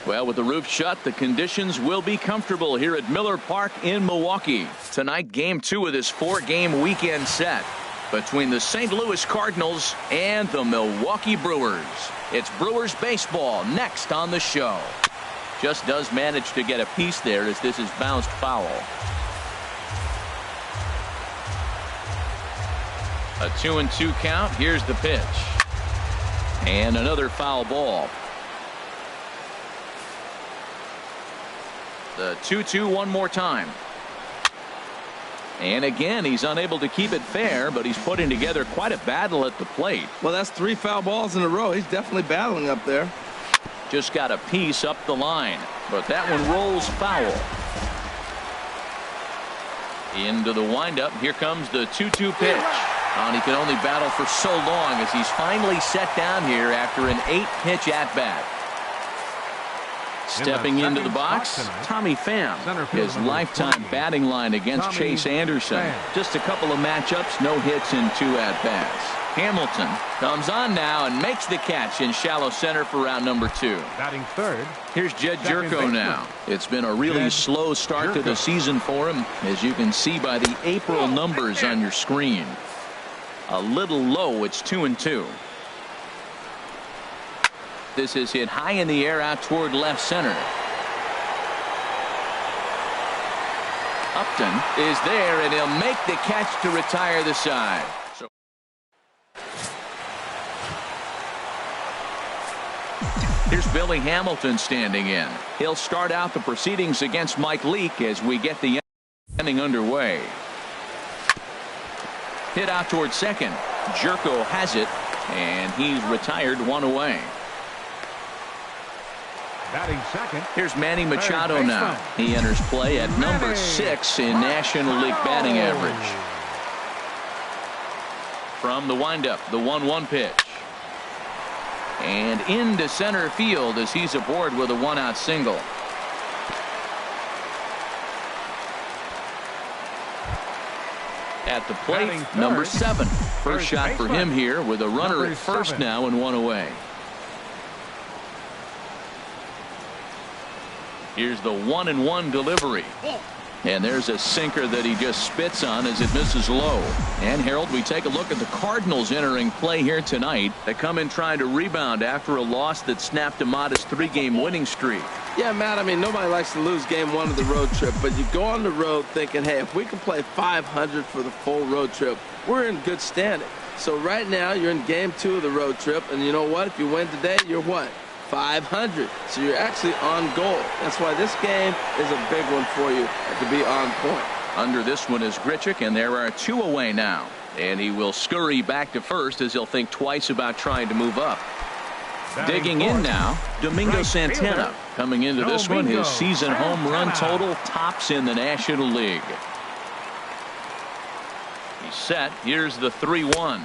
Well, with the roof shut, the conditions will be comfortable here at Miller Park in Milwaukee. Tonight, game 2 of this 4-game weekend set between the St. Louis Cardinals and the Milwaukee Brewers. It's Brewers baseball next on the show. Just does manage to get a piece there as this is bounced foul. A 2-2 count. Here's the pitch. And another foul ball. The 2-2 one more time. And again, he's unable to keep it fair, but he's putting together quite a battle at the plate. Well, that's 3 foul balls in a row. He's definitely battling up there. Just got a piece up the line, but that one rolls foul. Into the windup. Here comes the 2-2 pitch. And he can only battle for so long as he's finally set down here after an 8-pitch at-bat. Stepping into the box, Tommy Pham. His lifetime batting line against Chase Anderson. Just a couple of matchups, no hits in 2 at-bats. Hamilton comes on now and makes the catch in shallow center for round number 2. Batting third. Here's Jed Jerko now. It's been a really slow start to the season for him, as you can see by the April numbers on your screen. A little low. It's 2-2. This is hit high in the air out toward left center. Upton is there, and he'll make the catch to retire the side. Here's Billy Hamilton standing in. He'll start out the proceedings against Mike Leake as we get the inning underway. Hit out toward second. Jerko has it, and he's retired 1 away. Batting second. Here's Manny Machado now. He enters play at number 6 in National League batting average. From the windup, the 1-1 pitch. And into center field as he's aboard with a 1-out single. At the plate, number 7. First shot for him here with a runner at first now and 1 away. Here's the 1-1 delivery. And there's a sinker that he just spits on as it misses low. And Harold, we take a look at the Cardinals entering play here tonight. They come in trying to rebound after a loss that snapped a modest 3-game winning streak. Yeah, Matt, I mean, nobody likes to lose game 1 of the road trip, but you go on the road thinking, hey, if we can play 500 for the full road trip, we're in good standing. So right now you're in game 2 of the road trip, and you know what? If you win today, you're what? 500. So you're actually on goal. That's why this game is a big one for you to be on point. Under this one is Grichuk, and there are 2 away now. And he will scurry back to first as he'll think twice about trying to move up. Digging in now, Domingo Santana. Coming into this one, his season home run total tops in the National League. He's set. Here's the 3-1.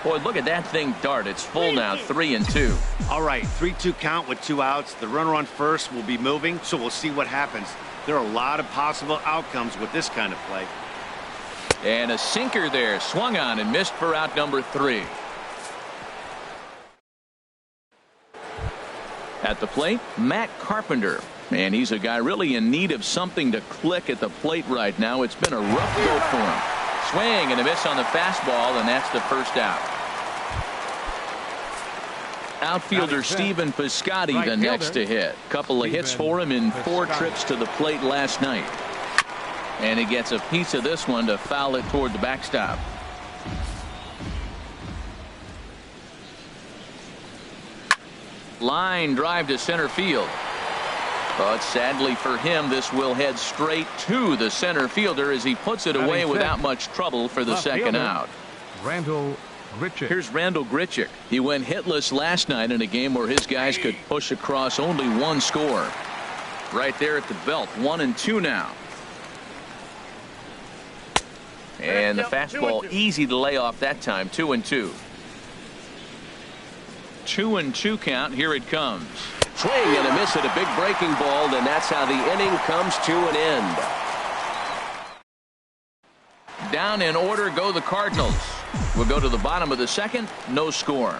Boy, look at that thing dart. It's full now, 3-2. All right, 3-2 count with 2 outs. The runner on first will be moving, so we'll see what happens. There are a lot of possible outcomes with this kind of play. And a sinker there, swung on and missed for out number 3. At the plate, Matt Carpenter. And he's a guy really in need of something to click at the plate right now. It's been a rough go for him. Swing and a miss on the fastball, and that's the first out. Outfielder Stephen Piscotty the next to hit. Couple of hits for him in 4 trips to the plate last night. And he gets a piece of this one to foul it toward the backstop. Line drive to center field. But sadly for him, this will head straight to the center fielder as he puts it away without much trouble for the second out. Randall Grichuk. Here's Randall Grichuk. He went hitless last night in a game where his guys could push across only 1 score. Right there at the belt, 1-2 now. And the fastball easy to lay off that time, 2-2. 2-2 count. Here it comes. Swing and a miss at a big breaking ball, and that's how the inning comes to an end. Down in order go the Cardinals. We'll go to the bottom of the second. No score.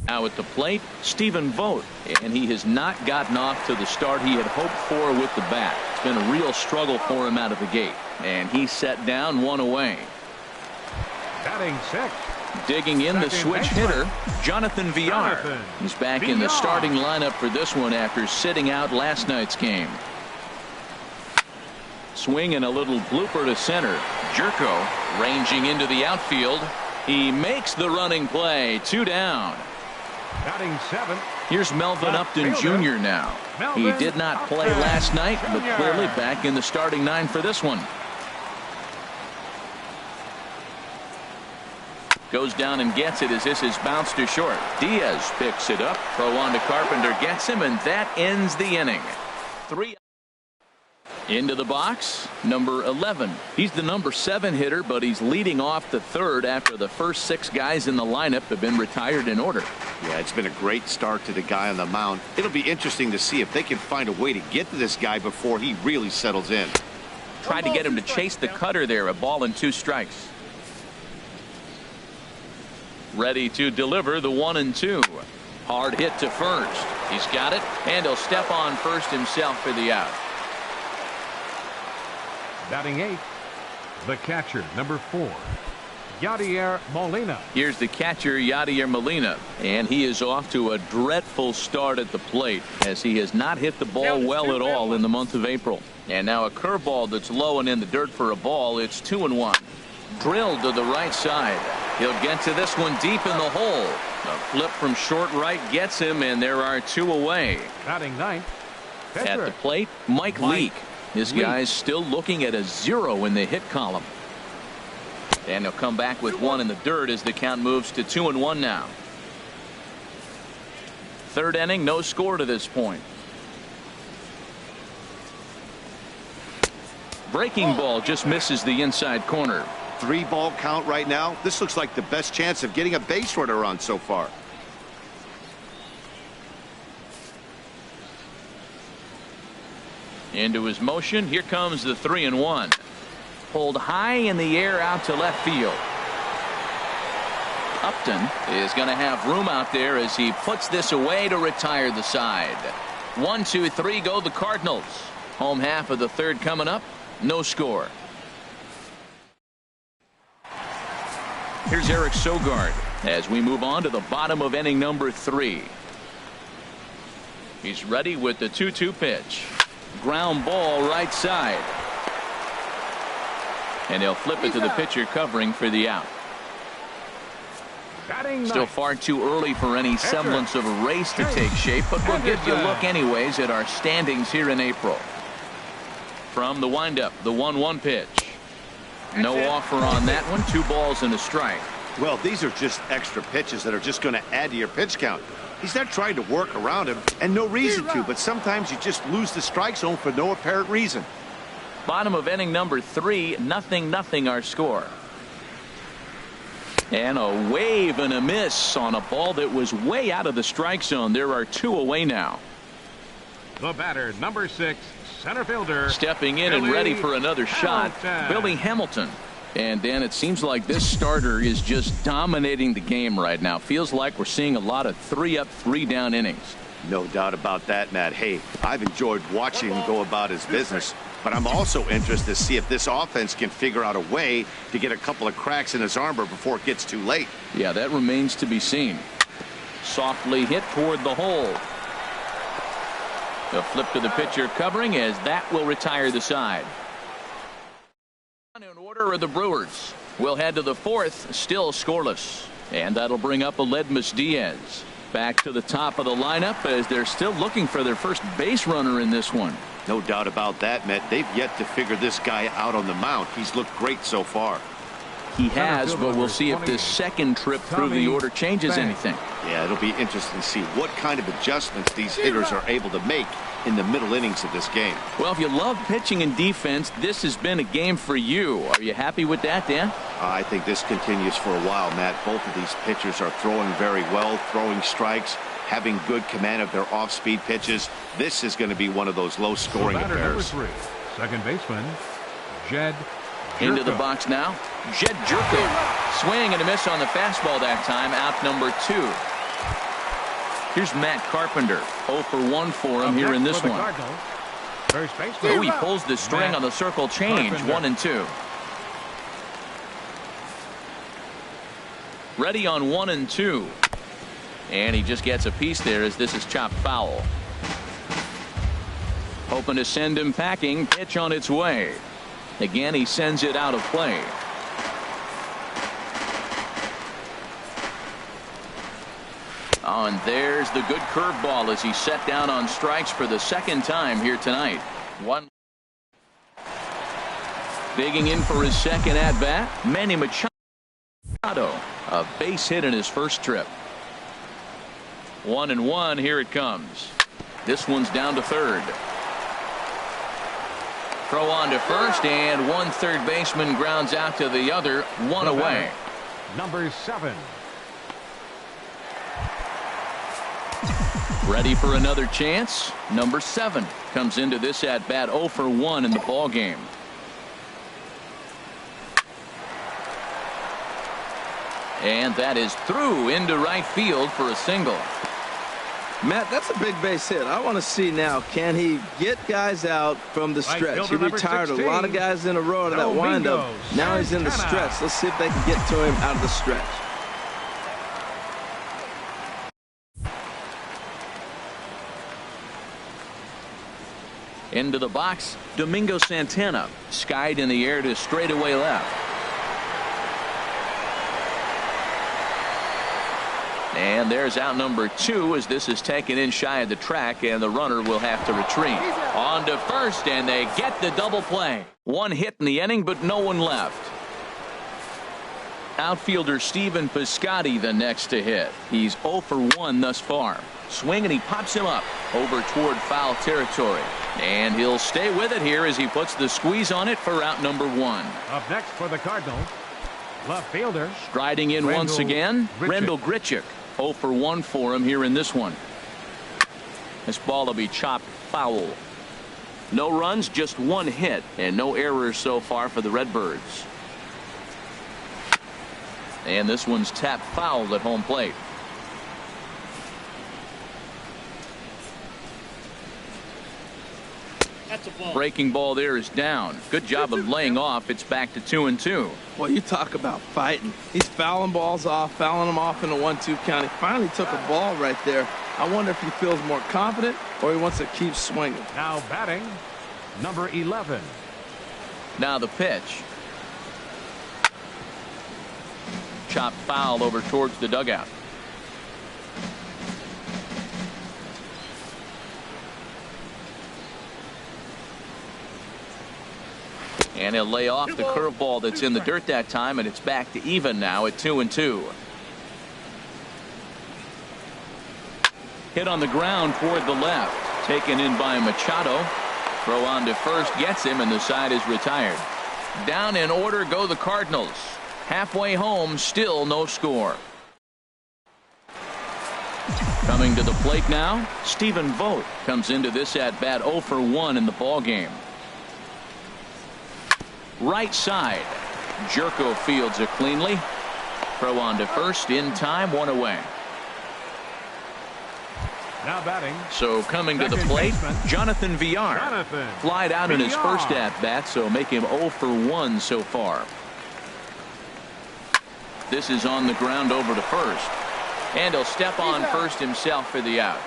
Now at the plate, Stephen Vogt, and he has not gotten off to the start he had hoped for with the bat. It's been a real struggle for him out of the gate, and he's set down 1 away. Batting 6. Digging in the switch hitter, Jonathan Villar. He's back in the starting lineup for this one after sitting out last night's game. Swing and a little blooper to center. Jerko ranging into the outfield. He makes the running play. 2 down. Batting 7. Here's Melvin Upton Jr. now. He did not play last night, but clearly back in the starting 9 for this one. Goes down and gets it as this is bounced to short. Diaz picks it up. Throw on to Carpenter, gets him, and that ends the inning. 3 into the box, number 11. He's the number 7 hitter, but he's leading off the third after the first 6 guys in the lineup have been retired in order. Yeah, it's been a great start to the guy on the mound. It'll be interesting to see if they can find a way to get to this guy before he really settles in. Tried to get him to chase the cutter there. A ball and 2 strikes. Ready to deliver the 1-2. Hard hit to first. He's got it, and he'll step on first himself for the out. Batting 8. The catcher, number 4. Yadier Molina. Here's the catcher, Yadier Molina, and he is off to a dreadful start at the plate as he has not hit the ball well at all in the month of April. And now a curveball that's low and in the dirt for a ball. It's 2-1. Drilled to the right side. He'll get to this one deep in the hole. A flip from short right gets him, and there are 2 away. Batting 9. At the plate, Mike Leake. This guy's still looking at a 0 in the hit column. And he'll come back with 1 in the dirt as the count moves to 2-1 now. Third inning, no score to this point. Breaking ball just misses the inside corner. 3-ball count right now. This looks like the best chance of getting a base runner on so far. Into his motion. Here comes the 3-1. Pulled high in the air out to left field. Upton is going to have room out there as he puts this away to retire the side. 1, 2, 3 go the Cardinals. Home half of the third coming up. No score. Here's Eric Sogard as we move on to the bottom of inning number 3. He's ready with the 2-2 pitch. Ground ball right side. And he'll flip it to the pitcher covering for the out. Still far too early for any semblance of a race to take shape, but we'll give you a look anyways at our standings here in April. From the windup, the 1-1 pitch. No offer on that one. 2 balls and a strike. Well, these are just extra pitches that are just going to add to your pitch count. He's not trying to work around him, and no reason to, but sometimes you just lose the strike zone for no apparent reason. Bottom of inning number 3, 0-0 our score. And a wave and a miss on a ball that was way out of the strike zone. There are 2 away now. The batter, number 6, center fielder. Stepping in and ready for another shot, Billy Hamilton. And Dan, it seems like this starter is just dominating the game right now. Feels like we're seeing a lot of 3-up, 3-down innings. No doubt about that, Matt. Hey, I've enjoyed watching him go about his business, but I'm also interested to see if this offense can figure out a way to get a couple of cracks in his armor before it gets too late. Yeah, that remains to be seen. Softly hit toward the hole. A flip to the pitcher covering as that will retire the side. In order of the Brewers. We'll head to the 4th, still scoreless. And that'll bring up Aledmus Diaz. Back to the top of the lineup as they're still looking for their first base runner in this one. No doubt about that, Matt. They've yet to figure this guy out on the mound. He's looked great so far. He has, but we'll see if this second trip through the order changes anything. Yeah, it'll be interesting to see what kind of adjustments these hitters are able to make in the middle innings of this game. Well, if you love pitching and defense, this has been a game for you. Are you happy with that, Dan? I think this continues for a while, Matt. Both of these pitchers are throwing very well, throwing strikes, having good command of their off-speed pitches. This is going to be one of those low-scoring affairs. Number 3, second baseman, Jed Jerko. Into the box now, Jed Jerko. Swing and a miss on the fastball that time, out number 2. Here's Matt Carpenter. 0 for 1 for him here in this one. First baseman. Oh, he pulls the string on the circle change. Carpenter. 1 and 2. Ready on 1 and 2. And he just gets a piece there as this is chopped foul. Hoping to send him packing. Pitch on its way. Again, he sends it out of play. Oh, and there's the good curveball as he set down on strikes for the second time here tonight. One. Digging in for his second at-bat, Manny Machado. A base hit in his first trip. 1-1, here it comes. This one's down to third. Throw on to first, and one third baseman grounds out to the other. One away. Number 7. Ready for another chance. Number 7 comes into this at bat 0 for 1 in the ball game. And that is through into right field for a single. Matt, that's a big base hit. I want to see now, can he get guys out from the stretch? He retired a lot of guys in a row out of that windup. Now he's in the stretch. Let's see if they can get to him out of the stretch. Into the box, Domingo Santana. Skied in the air to straightaway left. And there's out number 2 as this is taken in shy of the track, and the runner will have to retreat. On to first, and they get the double play. One hit in the inning, but no one left. Outfielder Stephen Piscotty the next to hit. He's 0 for 1 thus far. Swing, and he pops him up over toward foul territory. And he'll stay with it here as he puts the squeeze on it for out number 1. Up next for the Cardinals, left fielder. Striding in once again, Rendell Grichuk. 0 for 1 for him here in this one. This ball will be chopped foul. No runs, just one hit, and no errors so far for the Redbirds. And this one's tapped foul at home plate. Breaking ball there is down. Good job of laying off. It's back to 2-2. Boy, you talk about fighting. He's fouling balls off, fouling them off in a 1-2 count. He finally took a ball right there. I wonder if he feels more confident or he wants to keep swinging. Now batting, number 11. Now the pitch. Chopped foul over towards the dugout. And he'll lay off the curveball that's in the dirt that time, and it's back to even now at 2-2. Hit on the ground toward the left. Taken in by Machado. Throw on to first gets him, and the side is retired. Down in order go the Cardinals. Halfway home, still no score. Coming to the plate now, Stephen Vogt comes into this at bat 0 for 1 in the ball game. Right side. Jerko fields it cleanly. Throw on to first in time, one away. Now batting. So coming to the plate, Jonathan Villar. Flied out in his first at bat, so make him 0 for 1 so far. This is on the ground over to first. And he'll step on first himself for the out.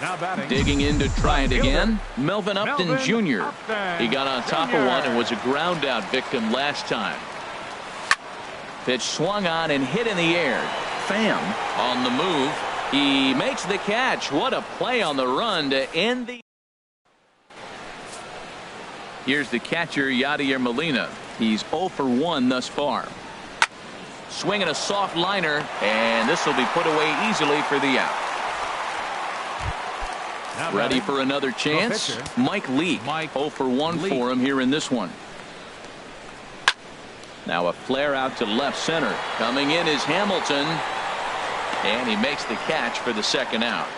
Now batting. Digging in to try it again, Melvin Upton Jr. He got on top of one and was a ground out victim last time. Pitch swung on and hit in the air. Pham on the move. He makes the catch. What a play on the run to end the. Here's the catcher, Yadier Molina. He's 0 for 1 thus far. Swinging a soft liner, and this will be put away easily for the out. Ready for another chance? Mike Leake. 0 for 1 for him here in this one. Now a flare out to left center. Coming in is Hamilton. And he makes the catch for the second out.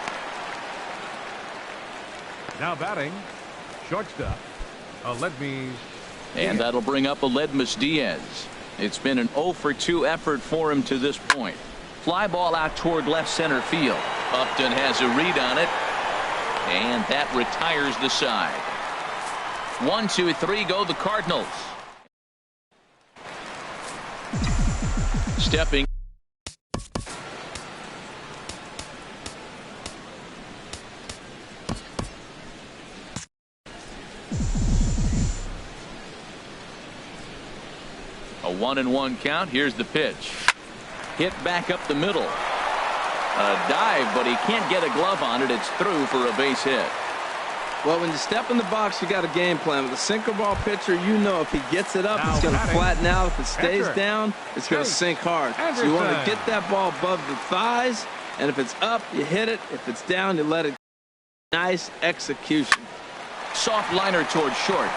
Now batting, shortstop, Aledmys. And that'll bring up Aledmys Diaz. It's been an 0 for 2 effort for him to this point. fly ball out toward left center field. Upton has a read on it, and that retires the side. 1, 2, 3 go the Cardinals. Stepping. A 1-1 count. Here's the pitch. Hit back up the middle. A dive, but he can't get a glove on it. It's through for a base hit. Well, when you step in the box, you got a game plan. With a sinker ball pitcher, you know if he gets it up, it's going to flatten out. If it stays down, it's going to sink hard. So you want to get that ball above the thighs, and if it's up, you hit it. If it's down, you let it. Nice execution. Soft liner towards short.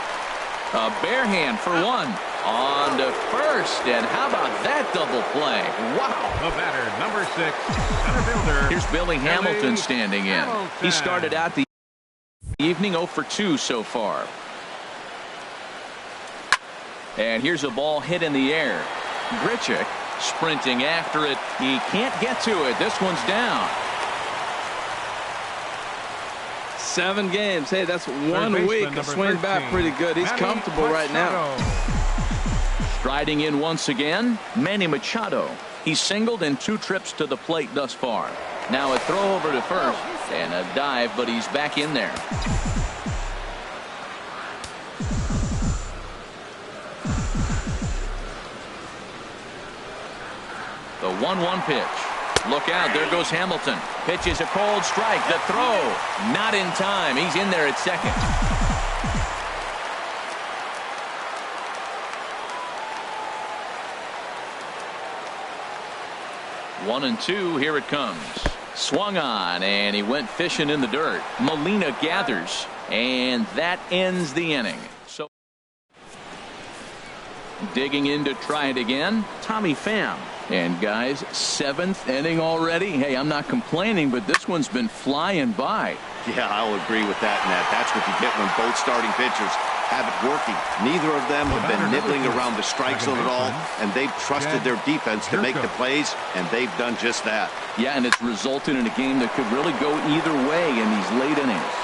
A bare hand for one. On to first, and how about that double play? Wow. The batter, number 6, center fielder. Here's Billy Hamilton standing in. He started out the evening 0 for 2 so far. And here's a ball hit in the air. Grichuk sprinting after it. He can't get to it. This one's down. 7 games. Hey, that's 1 week. A swing back pretty good. He's comfortable right now. Striding in once again, Manny Machado. He's singled in 2 trips to the plate thus far. Now a throw over to first and a dive, but he's back in there. The 1-1 pitch. Look out, there goes Hamilton. Pitch is a cold strike. The throw, not in time. He's in there at second. 1-2, here it comes. Swung on, and he went fishing in the dirt. Molina gathers, and that ends the inning. So digging in to try it again, Tommy Pham. And guys, 7th inning already. Hey, I'm not complaining, but this one's been flying by. Yeah, I'll agree with that, Matt. That's what you get when both starting pitchers have it working. Neither of them have been nibbling around the strike zone at all, and they've trusted their defense to make the plays, and they've done just that. Yeah, and it's resulted in a game that could really go either way in these late innings.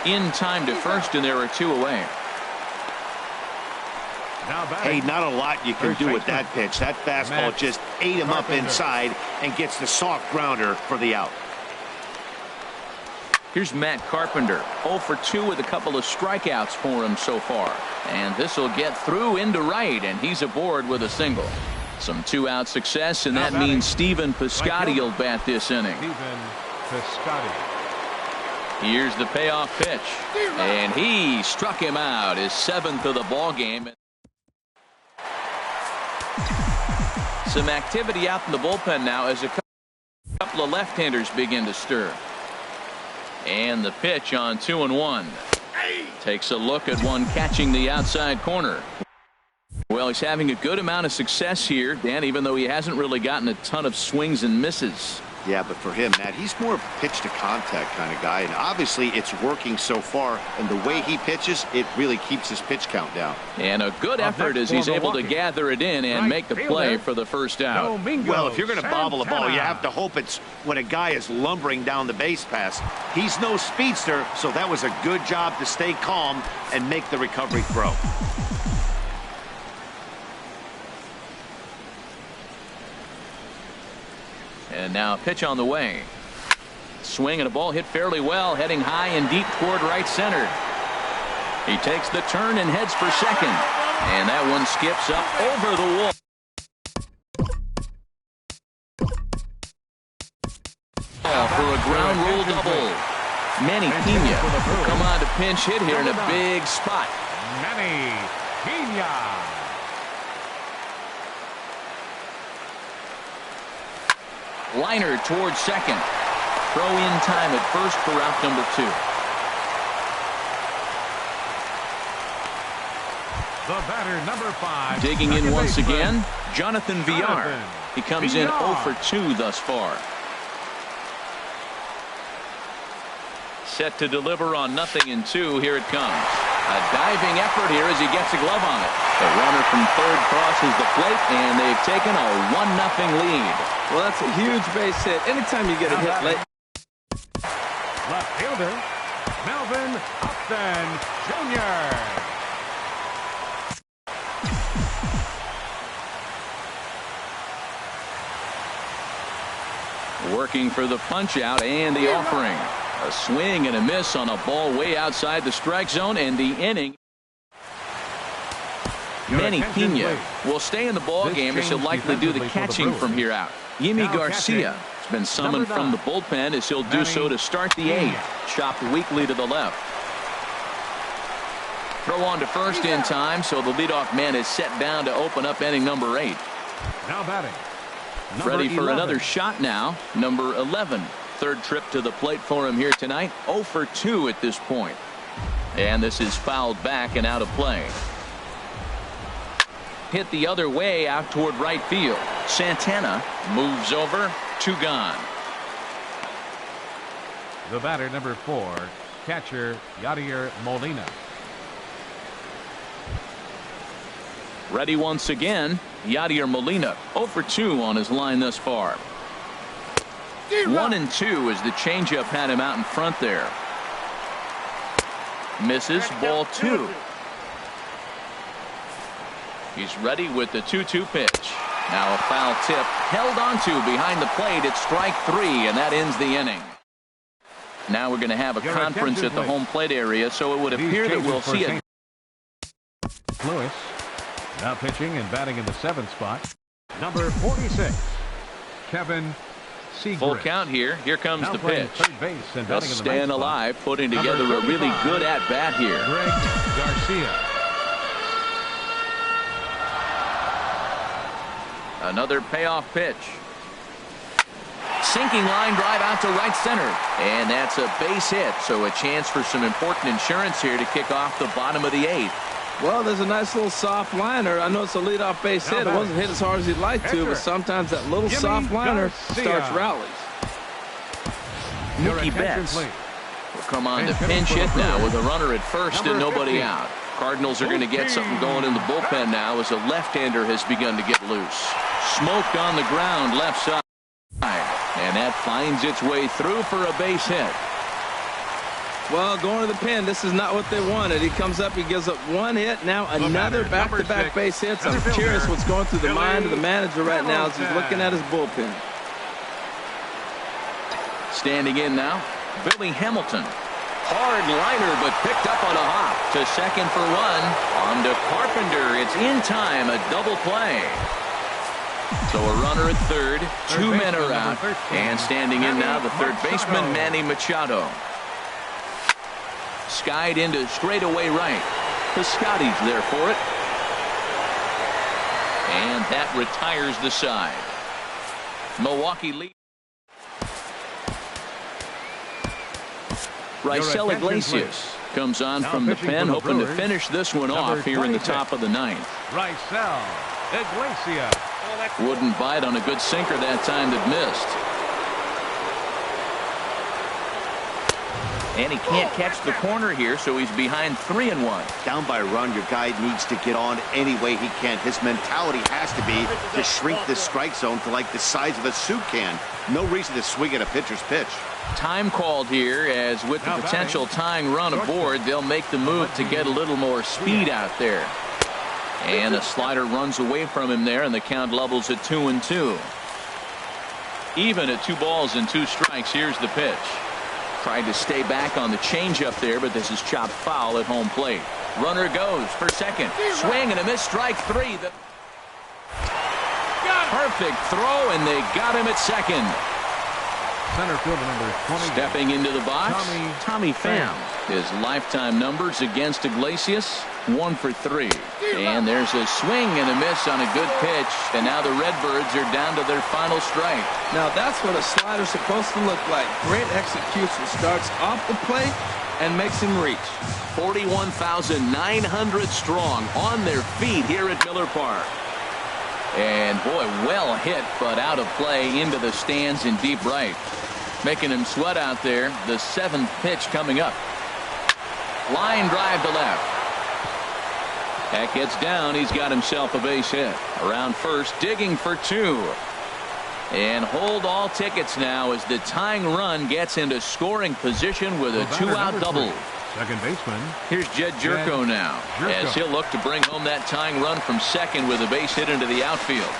In time to first, and there are 2 away. Hey, not a lot you can do with that pitch. That fastball just ate him up inside and gets the soft grounder for the out. Here's Matt Carpenter, 0 for 2 with a couple of strikeouts for him so far. And this will get through into right, and he's aboard with a single. Some 2-out success, and that means Stephen Piscotty will bat this inning. Here's the payoff pitch, and he struck him out, his 7th of the ball game. Some activity out in the bullpen now as a couple of left-handers begin to stir. And the pitch on 2-1. Takes a look at one catching the outside corner. Well, he's having a good amount of success here, Dan, even though he hasn't really gotten a ton of swings and misses. Yeah, but for him, Matt, he's more of a pitch to contact kind of guy, and obviously it's working so far, and the way he pitches, it really keeps his pitch count down. And a good effort as he's able to gather it in and make the play for the first out. Well, if you're going to bobble a ball, you have to hope it's when a guy is lumbering down the base pass. He's no speedster, so that was a good job to stay calm and make the recovery throw. And now a pitch on the way. Swing and a ball hit fairly well, heading high and deep toward right center. He takes the turn and heads for second. And that one skips up over the wall. For a ground rule double. Manny Pena will come on to pinch hit here in a big spot. Manny Pena. Liner towards second. Throw in time at first for out number 2. The batter, number 5. Digging in once again, Jonathan Villar. He comes in 0 for 2 thus far. Set to deliver on 0-2. Here it comes. A diving effort here as he gets a glove on it. The runner from third crosses the plate, and they've taken a 1-0 lead. Well, that's a huge base hit. Anytime you get a hit late. Left fielder, Melvin Upton Jr. Working for the punch out and the offering. A swing and a miss on a ball way outside the strike zone, and the inning. Manny Pena will stay in the ball game as he'll likely do the catching from here out. Yimi Garcia has been summoned from the bullpen as he'll do so to start the eighth. Chopped weakly to the left. Throw on to first in time, so the leadoff man is set down to open up inning number 8. Now batting. Ready for another shot now. Number 11. Third trip to the plate for him here tonight. 0 for 2 at this point. And this is fouled back and out of play. Hit the other way out toward right field. Santana moves over. 2 gone. The batter, number 4, catcher Yadier Molina. Ready once again. Yadier Molina 0 for 2 on his line thus far. 1 and 2 as the changeup had him out in front there. Misses. Ball 2. He's ready with the 2-2 pitch. Now a foul tip held onto behind the plate at strike 3, and that ends the inning. Now we're going to have a conference at the home plate area, so it would appear that we'll see it. Lewis now pitching and batting in the 7th spot. Number 46, Kevin Seagrist. Full count here. Here comes now the pitch. Third base and Just batting in the staying 9th alive, spot. putting together a really good at-bat here. Greg Garcia. Another payoff pitch. Sinking line drive out to right center. And that's a base hit, so a chance for some important insurance here to kick off the bottom of the 8th. Well, there's a nice little soft liner. I know it's a leadoff base hit. It wasn't hit as hard as he'd like to, but sometimes that little soft liner starts rallies. Mookie Betts will come on to pinch hit now with a runner at first and nobody out. Cardinals are going to get something going in the bullpen now as a left-hander has begun to get loose. Smoked on the ground left side. And that finds its way through for a base hit. Well, going to the pen, this is not what they wanted. He comes up, he gives up 1 hit, now another back-to-back base hits. I'm curious what's going through the mind of the manager right now as he's looking at his bullpen. Standing in now, Billy Hamilton. Hard liner, but picked up on a hop to second for 1. On to Carpenter. It's in time, a double play. So a runner at third, 2 men are out, and standing in now the third baseman, Manny Machado. Skied into straightaway right. Piscotty's there for it. And that retires the side. Milwaukee lead. Raisel Iglesias comes on from the pen, hoping to finish this one off here in the top of the 9th. Raisel Iglesias. Wouldn't bite on a good sinker that time that missed. And he can't catch the corner here, so he's behind 3-1. Down by a run, your guy needs to get on any way he can. His mentality has to be to shrink the strike zone to like the size of a soup can. No reason to swing at a pitcher's pitch. Time called here, as with the potential tying run aboard, they'll make the move to get a little more speed out there. And a slider runs away from him there, and the count levels at 2-2. Even at 2 balls and 2 strikes. Here's the pitch. Tried to stay back on the changeup there, but this is chopped foul at home plate. Runner goes for second. Swing and a miss, strike 3. The perfect throw, and they got him at second. Center fielder number 20. Stepping into the box, Tommy Pham. His lifetime numbers against Iglesias, 1 for 3. And there's a swing and a miss on a good pitch, and now the Redbirds are down to their final strike. Now that's what a slider's supposed to look like. Great execution. Starts off the plate and makes him reach. 41,900 strong on their feet here at Miller Park. And boy, well hit, but out of play into the stands in deep right. Making him sweat out there. The 7th pitch coming up. Line drive to left. That gets down. He's got himself a base hit. Around first, digging for 2. And hold all tickets now as the tying run gets into scoring position with a 2-out double. Second baseman. Here's Jed Jerko now, as he'll look to bring home that tying run from second with a base hit into the outfield.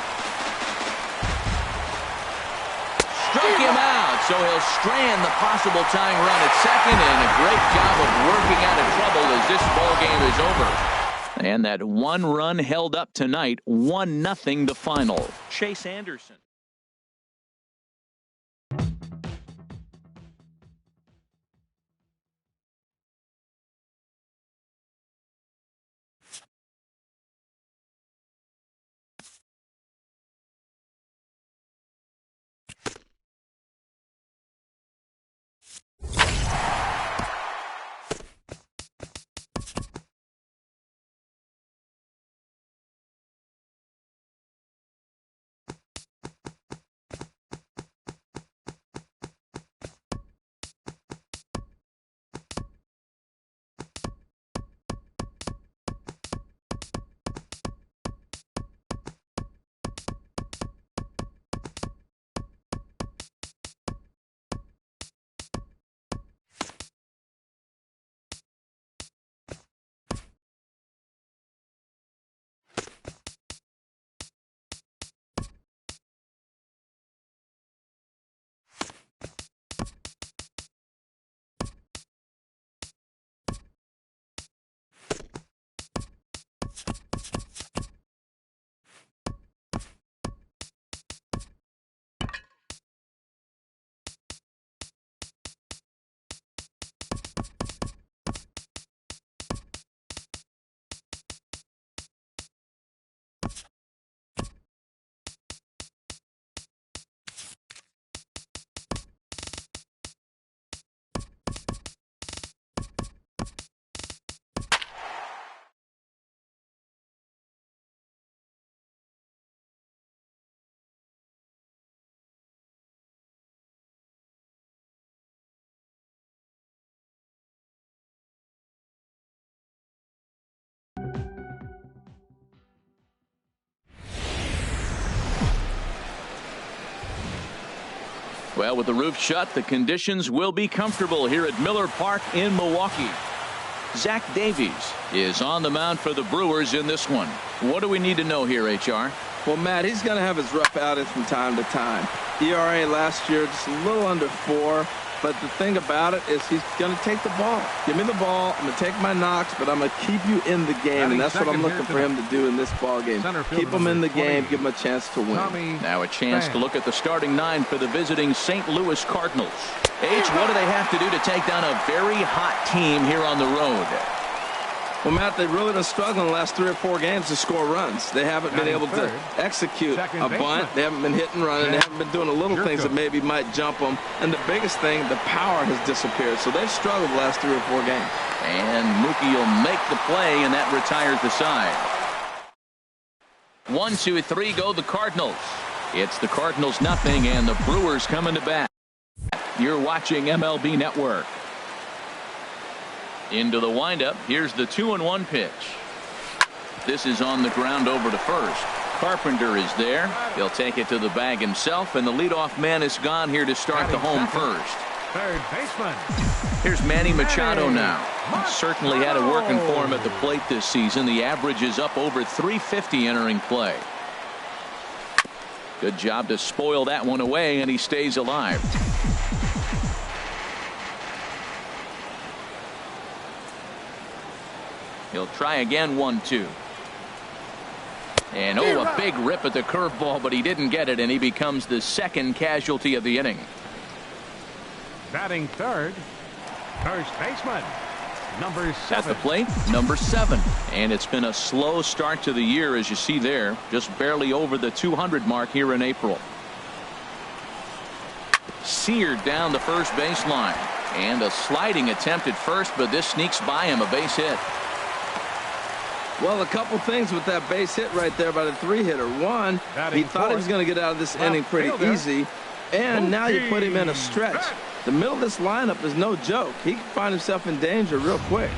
Struck him out, so he'll strand the possible tying run at second, and a great job of working out of trouble as this ball game is over. And that 1 run held up tonight, 1-0 the final. Chase Anderson. Well, with the roof shut, the conditions will be comfortable here at Miller Park in Milwaukee. Zach Davies is on the mound for the Brewers in this one. What do we need to know here, HR? Well, Matt, he's going to have his rough outings from time to time. ERA last year just a little under 4. But the thing about it is he's going to take the ball. Give me the ball. I'm going to take my knocks, but I'm going to keep you in the game. And that's what I'm looking for him to do in this ball game. Keep him in the game. Give him a chance to win. Now a chance to look at the starting 9 for the visiting St. Louis Cardinals. H, what do they have to do to take down a very hot team here on the road? Well, Matt, they've really been struggling the last 3 or 4 games to score runs. They haven't been able to execute a bunt. They haven't been hitting, running. They haven't been doing the little things that maybe might jump them. And the biggest thing, the power has disappeared. So they've struggled the last 3 or 4 games. And Mookie will make the play, and that retires the side. 1, 2, 3 go the Cardinals. It's the Cardinals nothing, and the Brewers coming to bat. You're watching MLB Network. Into the windup. Here's the 2-1 pitch. This is on the ground over to first. Carpenter is there. He'll take it to the bag himself, and the leadoff man is gone here to start the home first. Third baseman. Here's Manny Machado now. Certainly had it working for him at the plate this season. The average is up over 350 entering play. Good job to spoil that one away, and he stays alive. He'll try again. 1-2. And a big rip at the curveball, but he didn't get it, and he becomes the second casualty of the inning. Batting third, first baseman, number 7. At the plate, number 7. And it's been a slow start to the year, as you see there, just barely over the 200 mark here in April. Seared down the first baseline, and a sliding attempt at first, but this sneaks by him, a base hit. Well, a couple things with that base hit right there by the 3-hitter. One, he thought he was going to get out of this inning pretty easy, and now you put him in a stretch. The middle of this lineup is no joke. He can find himself in danger real quick.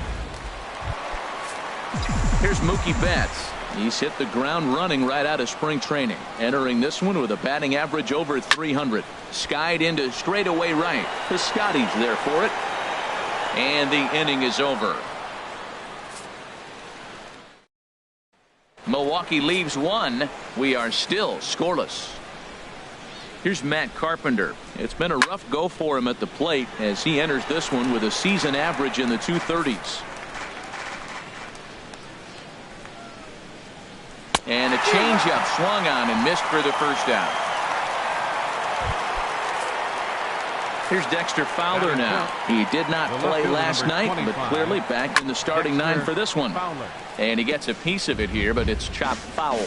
Here's Mookie Betts. He's hit the ground running right out of spring training. Entering this one with a batting average over 300. Skied into straightaway right. Piscotty's there for it. And the inning is over. Milwaukee leaves one. We are still scoreless. Here's Matt Carpenter. It's been a rough go for him at the plate as he enters this one with a season average in the 230s. And a changeup swung on and missed for the first out. Here's Dexter Fowler now. He did not play last night, but clearly back in the starting nine for this one. And he gets a piece of it here, but it's chopped foul.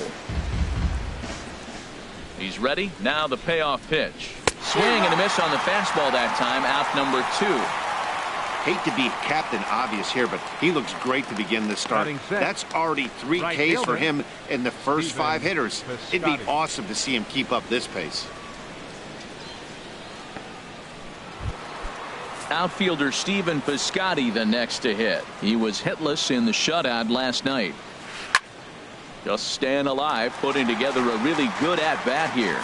He's ready. Now the payoff pitch. Swing and a miss on the fastball that time. Out number 2. Hate to be Captain Obvious here, but he looks great to begin this start. That's already 3 Ks for him in the first 5 hitters. It'd be awesome to see him keep up this pace. Outfielder Stephen Piscotty the next to hit. He was hitless in the shutout last night. Just staying alive, putting together a really good at-bat here.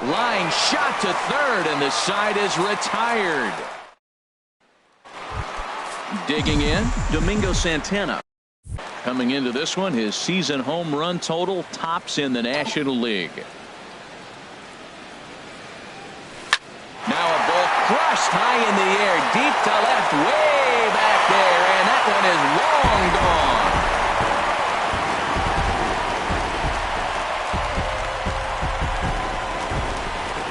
Line shot to third, and the side is retired. Digging in, Domingo Santana. Coming into this one, his season home run total tops in the National League. Now a ball crushed high in the air, deep to left, way back there, and that one is long gone.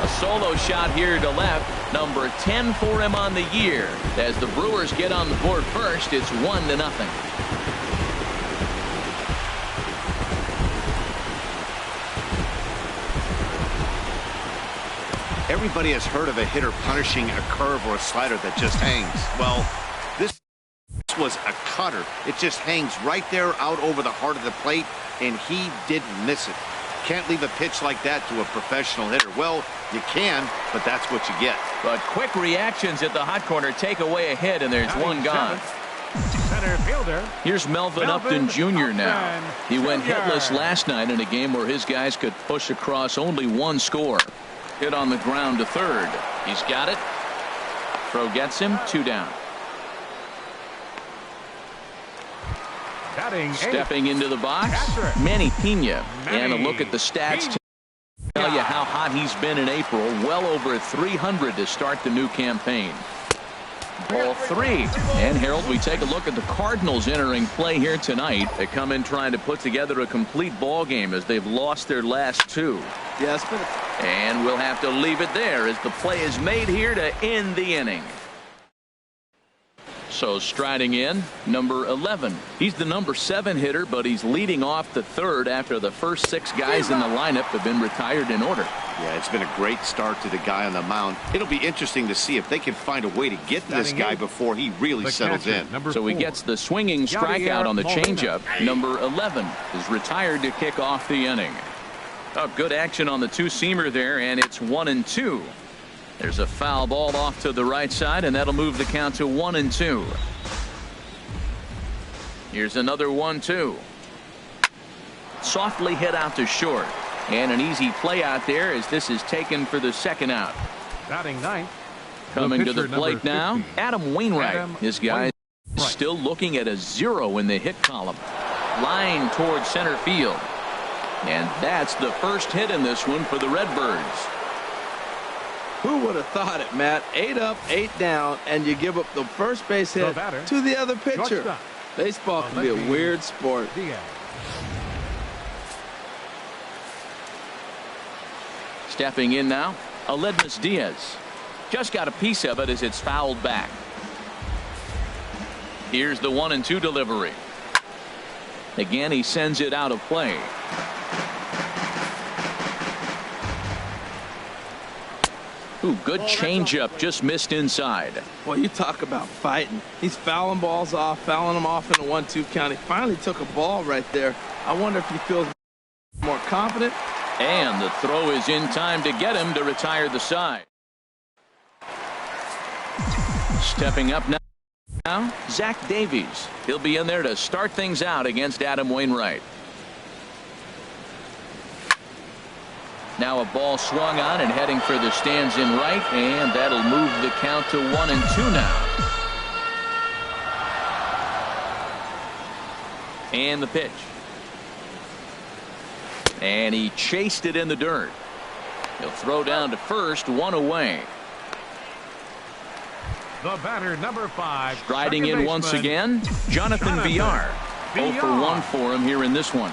A solo shot here to left, number 10 for him on the year. As the Brewers get on the board first, it's 1-0. Everybody has heard of a hitter punishing a curve or a slider that just hangs. Well, this was a cutter. It just hangs right there out over the heart of the plate, and he didn't miss it. Can't leave a pitch like that to a professional hitter. Well, you can, but that's what you get. But quick reactions at the hot corner take away a hit, and there's one gone. Center fielder. Here's Melvin Upton Jr. now. He went hitless last night in a game where his guys could push across only one score. Hit on the ground to third. He's got it. Throw gets him. 2 down. Stepping into the box, Manny Pena. And a look at the stats to tell you how hot he's been in April. Well over 300 to start the new campaign. Ball 3. And Harold, we take a look at the Cardinals entering play here tonight. They come in trying to put together a complete ball game as they've lost their last 2. Yes, and we'll have to leave it there as the play is made here to end the inning. So striding in, number 11. He's the number 7 hitter, but he's leading off the third after the first 6 guys in the lineup have been retired in order. Yeah, it's been a great start to the guy on the mound. It'll be interesting to see if they can find a way to get to this guy before he really settles in. So he gets the swinging strikeout on the changeup. Number 11 is retired to kick off the inning. Oh, good action on the 2-seamer there, and it's 1-2. There's a foul ball off to the right side, and that'll move the count to 1-2. Here's another 1-2. Softly hit out to short. And an easy play out there as this is taken for the second out. Batting ninth. Coming to the plate now, Adam Wainwright. This guy is still looking at a 0 in the hit column. Line towards center field. And that's the first hit in this one for the Redbirds. Who would have thought it, Matt? 8 up, 8 down, and you give up the first base hit to the other pitcher. Baseball can be a weird sport. Stepping in now, Aledmus Diaz. Just got a piece of it as it's fouled back. Here's the 1-2 delivery. Again, he sends it out of play. Ooh, good changeup, just missed inside. Well, you talk about fighting. He's fouling balls off, fouling them off in a 1-2 count. He finally took a ball right there. I wonder if he feels more confident. And the throw is in time to get him to retire the side. Stepping up now, Zach Davies. He'll be in there to start things out against Adam Wainwright. Now a ball swung on and heading for the stands in right, and that'll move the count to 1-2 now. And the pitch. And he chased it in the dirt. He'll throw down to first, one away. The batter, number 5. Striding in once again, Jonathan Villar. 0 for 1 for him here in this one.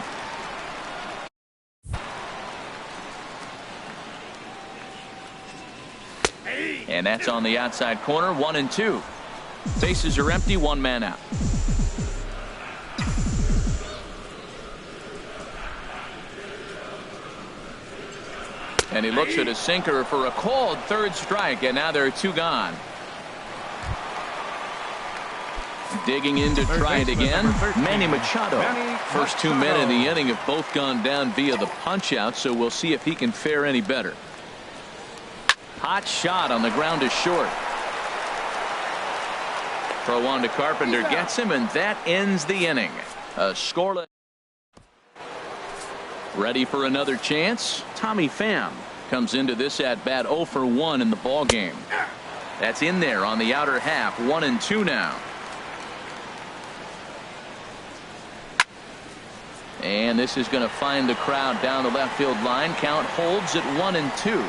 And that's on the outside corner, 1-2. Bases are empty, one man out. And he looks at a sinker for a called third strike, and now there are 2 gone. Digging in to try it again, Manny Machado. First 2 men in the inning have both gone down via the punch out, so we'll see if he can fare any better. Hot shot on the ground is short. Throw on to Carpenter, gets him, and that ends the inning. A scoreless. Ready for another chance. Tommy Pham comes into this at bat 0 for 1 in the ball game. That's in there on the outer half, 1-2 now. And this is going to find the crowd down the left field line. Count holds at 1-2.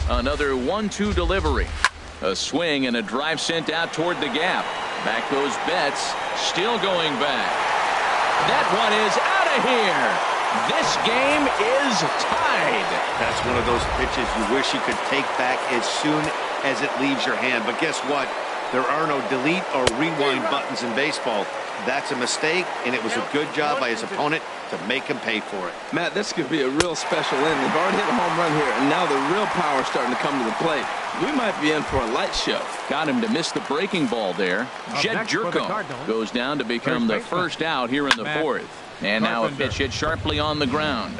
Another 1-2 delivery. A swing and a drive sent out toward the gap. Back goes Betts. Still going back. That one is out of here. This game is tied. That's one of those pitches you wish you could take back as soon as it leaves your hand. But guess what? There are no delete or rewind buttons in baseball. That's a mistake, and it was a good job by his opponent to make him pay for it. Matt, this could be a real special inning. They've already hit a home run here, and now the real power is starting to come to the plate. We might be in for a light show. Got him to miss the breaking ball there. Jed Jerko goes down to become the first out here in the 4th. And now a pitch hit sharply on the ground.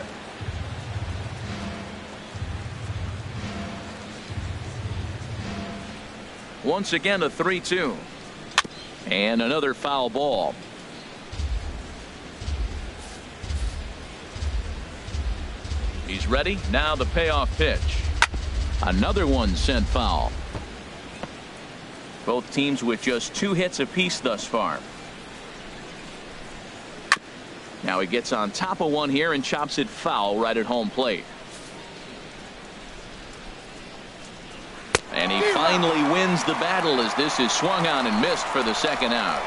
Once again a 3-2. And another foul ball. He's ready. Now the payoff pitch. Another one sent foul. Both teams with just 2 hits apiece thus far. Now he gets on top of one here and chops it foul right at home plate. And he finally wins the battle as this is swung on and missed for the second out.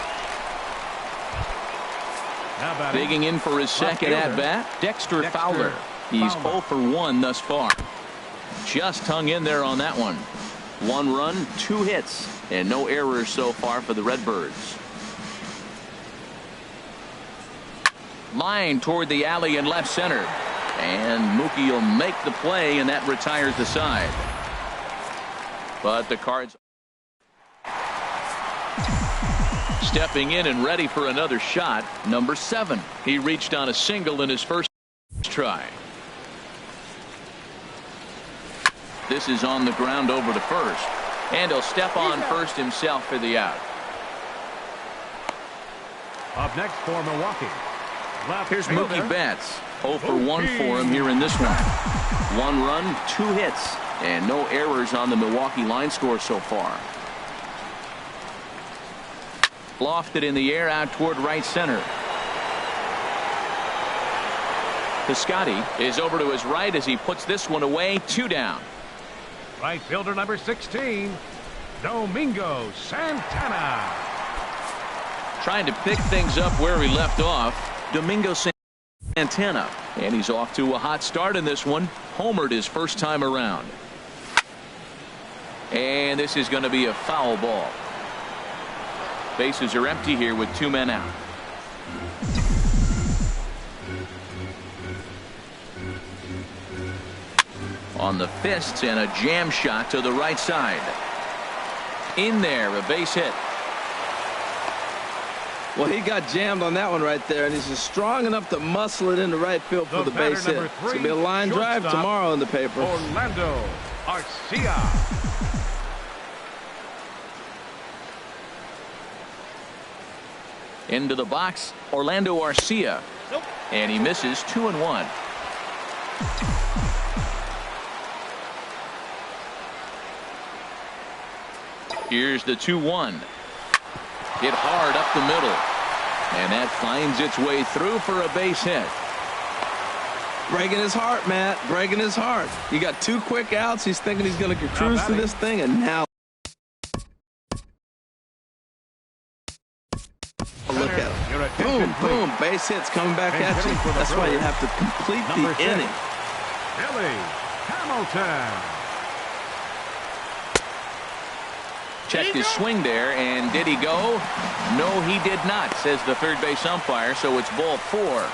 Digging in for his second at bat, Dexter Fowler. He's 0 for 1 thus far. Just hung in there on that one. 1 run, 2 hits, and no errors so far for the Redbirds. Line toward the alley in left center. And Mookie will make the play, and that retires the side. But the Cards stepping in and ready for another shot. Number 7. He reached on a single in his first try. This is on the ground over to first. And he'll step on first himself for the out. Up next for Milwaukee. Here's Mookie Betts. 0 for 1 for him here in this one. 1 run, 2 hits, and no errors on the Milwaukee line score so far. Lofted in the air out toward right center. Piscotty is over to his right as he puts this one away. 2 down. Right fielder number 16, Domingo Santana. Trying to pick things up where he left off. Domingo Santana. And he's off to a hot start in this one. Homered his first time around. And this is going to be a foul ball. Bases are empty here with 2 men out. On the fists and a jam shot to the right side. In there, a base hit. Well, he got jammed on that one right there, and he's just strong enough to muscle it into right field for the base hit. It's going to be a line drive tomorrow in the paper. Orlando Arcia. Into the box, Orlando Arcia. Nope. And he misses 2-1. Here's the 2-1. Hit hard up the middle. And that finds its way through for a base hit. Breaking his heart, Matt. Breaking his heart. You got 2 quick outs. He's thinking he's going to cruise through this thing, and now look at him. Boom, boom. Base hits coming back at you. That's why you have to complete the inning. Billy Hamilton. Checked his swing there, and did he go? No, he did not, says the third base umpire, so it's ball 4.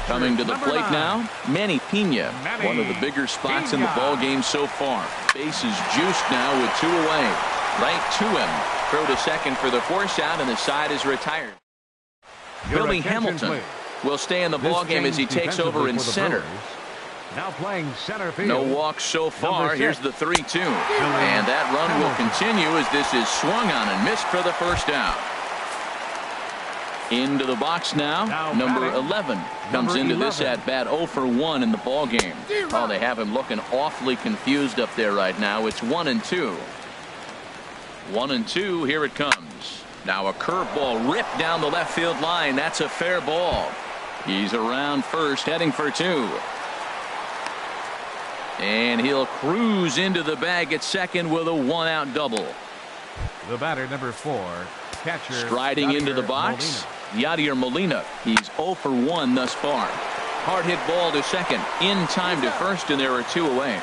Coming to the plate now, Manny Pena, one of the bigger spots in the ball game so far. Base is juiced now with 2 away. Right to him. Throw to second for the force out, and the side is retired. Billy Hamilton will stay in the ball game as he takes over in center. Now playing center field. No walks so far. Here's the 3-2. And that run will continue as this is swung on and missed for the first out. Into the box now, number 11 comes into this at bat 0 for 1 in the ball game. Oh, they have him looking awfully confused up there right now. It's 1-2. 1-2. Here it comes. Now a curveball ripped down the left field line. That's a fair ball. He's around first, heading for 2. And he'll cruise into the bag at second with a 1-out double. The batter, number 4, catcher. Striding into the box, Yadier Molina. He's 0 for 1 thus far. Hard hit ball to second. In time to first, and there are 2 away.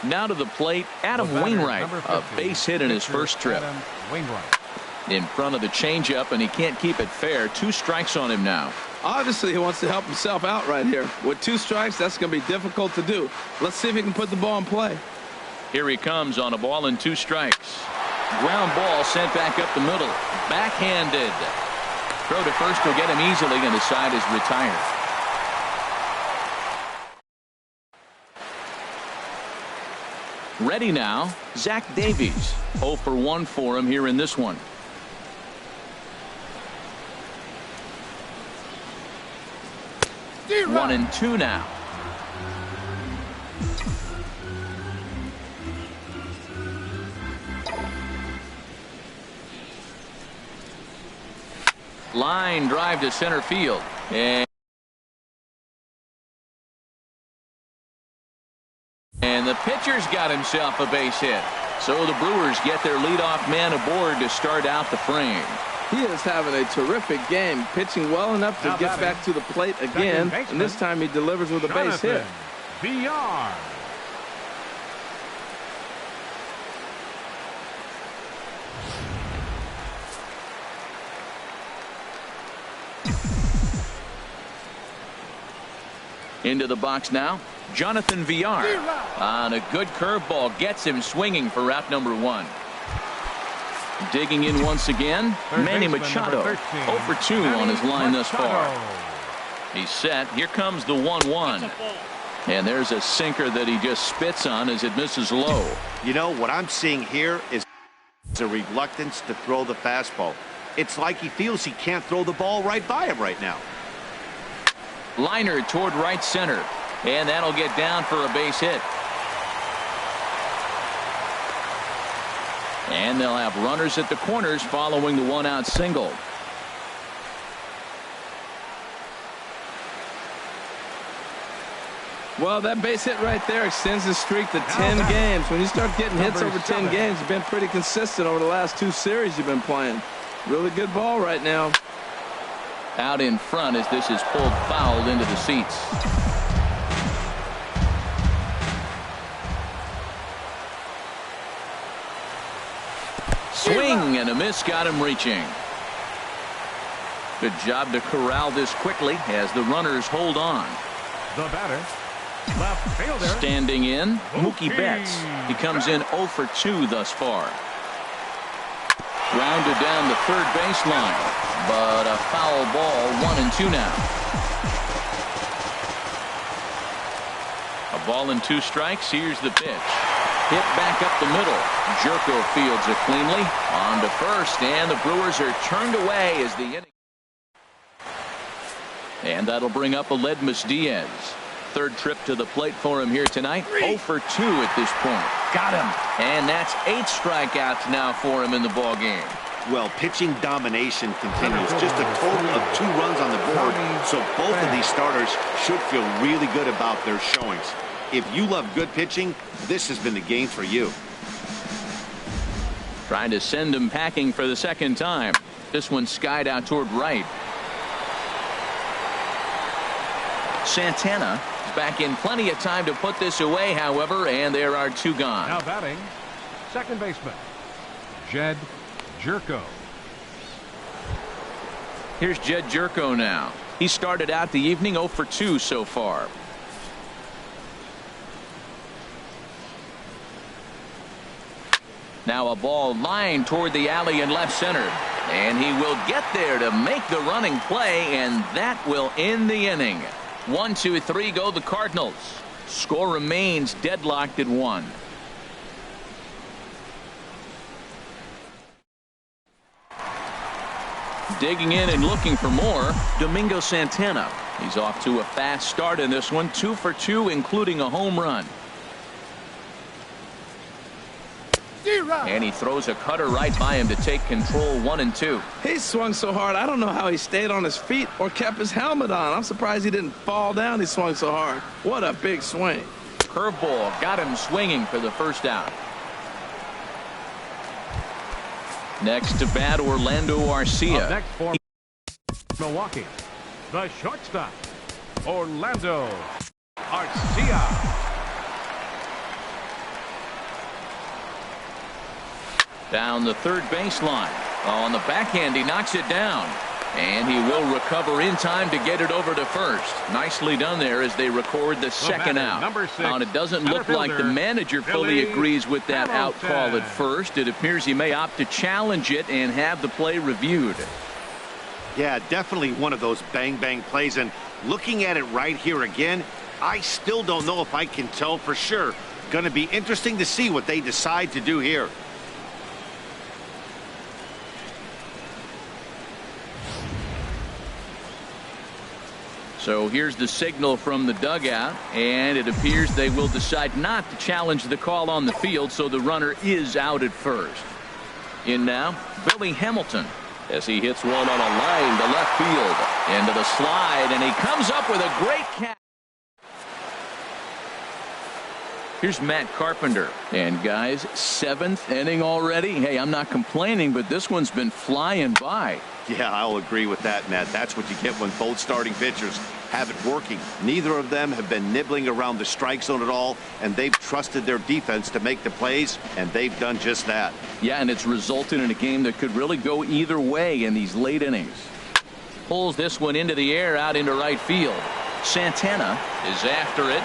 Now to the plate, Adam Wainwright. A base hit in his first trip. In front of the changeup, and he can't keep it fair. 2 strikes on him now. Obviously, he wants to help himself out right here. With 2 strikes, that's going to be difficult to do. Let's see if he can put the ball in play. Here he comes on a ball and 2 strikes. Ground ball sent back up the middle. Backhanded. Throw to first will get him easily, and the side is retired. Ready now, Zach Davies. 0 for 1 for him here in this one. D-Rock. 1-2 now. Line drive to center field. And the pitcher's got himself a base hit. So the Brewers get their leadoff man aboard to start out the frame. He is having a terrific game, pitching well enough to get back to the plate again, and this time he delivers with a base hit. VR. Into the box now, Jonathan Villar on a good curveball gets him swinging for out number 1. Digging in once again, Manny Machado. 0 for 2 on his line thus far. He's set. Here comes the 1-1. And there's a sinker that he just spits on as it misses low. You know, what I'm seeing here is a reluctance to throw the fastball. It's like he feels he can't throw the ball right by him right now. Liner toward right center. And that'll get down for a base hit. And they'll have runners at the corners following the 1-out single. Well, that base hit right there extends the streak to 10 games. When you start getting hits over 10 games, you've been pretty consistent over the last 2 series you've been playing. Really good ball right now. Out in front as this is pulled foul into the seats. Swing and a miss got him reaching. Good job to corral this quickly as the runners hold on. The batter, left fielder. Standing in, Mookie Betts. He comes in 0 for 2 thus far. Grounded down the third baseline, but a foul ball. 1-2 now. Ball and 2 strikes. Here's the pitch. Hit back up the middle. Jerko fields it cleanly. On to first, and the Brewers are turned away as the inning. And that'll bring up Aledmus Diaz. Third trip to the plate for him here tonight. 0 for 2 at this point. Got him. And that's 8 strikeouts now for him in the ball game. Well, pitching domination continues. Just a total of 2 runs on the board. So both of these starters should feel really good about their showings. If you love good pitching, this has been the game for you. Trying to send him packing for the second time. This one skied out toward right. Santana is back in plenty of time to put this away, however, and there are 2 gone. Now batting, second baseman, Jed Jerko. Here's Jed Jerko now. He started out the evening 0 for 2 so far. Now a ball lined toward the alley in left center. And he will get there to make the running play, and that will end the inning. 1, 2, 3 go the Cardinals. Score remains deadlocked at 1. Digging in and looking for more, Domingo Santana. He's off to a fast start in this one. 2 for 2, including a home run. And he throws a cutter right by him to take control. 1 and 2. He swung so hard, I don't know how he stayed on his feet or kept his helmet on. I'm surprised he didn't fall down. He swung so hard. What a big swing. Curveball got him swinging for the first out. Next to bat, Orlando Arcia. Up next for Milwaukee, the shortstop, Orlando Arcia. Down the third baseline. On the backhand, he knocks it down. And he will recover in time to get it over to first. Nicely done there as they record the second out. Number 6, and it doesn't look like the manager fully agrees with that out call at first. It appears he may opt to challenge it and have the play reviewed. Yeah, definitely one of those bang-bang plays. And looking at it right here again, I still don't know if I can tell for sure. Going to be interesting to see what they decide to do here. So here's the signal from the dugout, and it appears they will decide not to challenge the call on the field, so the runner is out at first. In now, Billy Hamilton, as he hits one on a line to left field. Into the slide, and he comes up with a great catch. Here's Matt Carpenter. And guys, 7th inning already. Hey, I'm not complaining, but this one's been flying by. Yeah, I'll agree with that, Matt. That's what you get when both starting pitchers have it working. Neither of them have been nibbling around the strike zone at all, and they've trusted their defense to make the plays, and they've done just that. Yeah, and it's resulted in a game that could really go either way in these late innings. Pulls this one into the air out into right field. Santana is after it.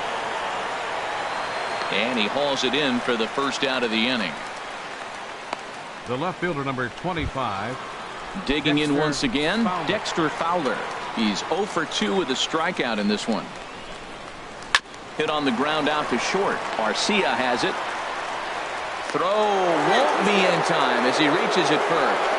And he hauls it in for the first out of the inning. The left fielder, number 25. Digging in once again, Fowler. Dexter Fowler. He's 0 for 2 with a strikeout in this one. Hit on the ground out to short. Arcia has it. Throw won't be in time as he reaches it first.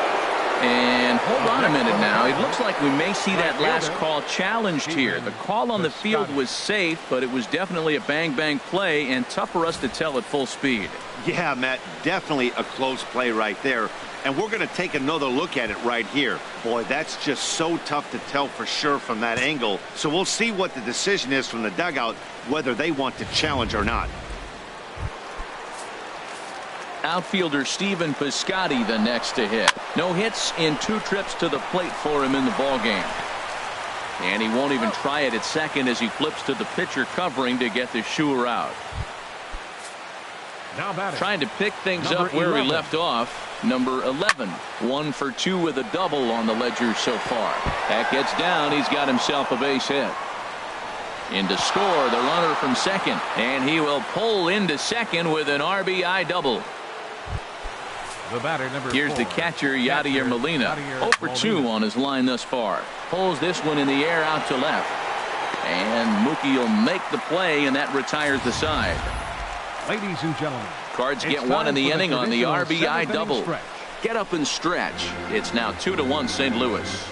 And hold on a minute now. It looks like we may see that last call challenged here. The call on the field was safe, but it was definitely a bang-bang play and tough for us to tell at full speed. Yeah, Matt, definitely a close play right there. And we're going to take another look at it right here. Boy, that's just so tough to tell for sure from that angle. So we'll see what the decision is from the dugout, whether they want to challenge or not. Outfielder Stephen Piscotty the next to hit. No hits in 2 trips to the plate for him in the ballgame. And he won't even try it at second as he flips to the pitcher covering to get the shooter out. Now batting. Trying to pick things up where 11. He left off. Number 11. 1 for 2 with a double on the ledger so far. That gets down. He's got himself a base hit. In to score the runner from second. And he will pull into second with an RBI double. The batter, number Here's 4. the catcher, Yadier Molina. 0 for 2 on his line thus far. Pulls this one in the air out to left. And Mookie will make the play, and that retires the side. Ladies and gentlemen, Cards get one in the inning on the RBI double. Get up and stretch. It's now 2-1 St. Louis.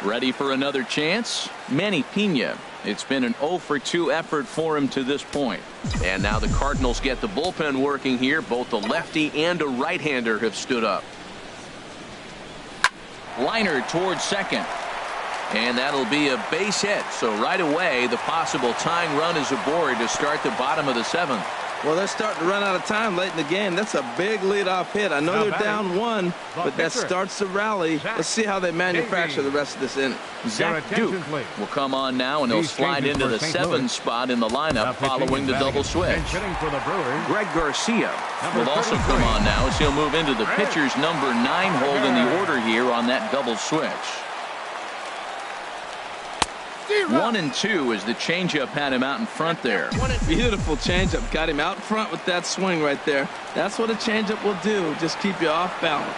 Ready for another chance? Manny Pena. It's been an 0-for-2 effort for him to this point. And now the Cardinals get the bullpen working here. Both the lefty and a right-hander have stood up. Liner towards second. And that'll be a base hit. So right away, the possible tying run is aboard to start the bottom of the 7th. Well, they're starting to run out of time late in the game. That's a big leadoff hit. I know they're down 1, but that starts the rally. Let's see how they manufacture the rest of this inning. Zach Duke will come on now, and he'll slide into the 7th spot in the lineup following the double switch. Greg Garcia will also come on now as he'll move into the pitcher's number 9 hold in the order here on that double switch. 1-2 as the changeup had him out in front there. Beautiful changeup. Got him out front with that swing right there. That's what a changeup will do. Just keep you off balance.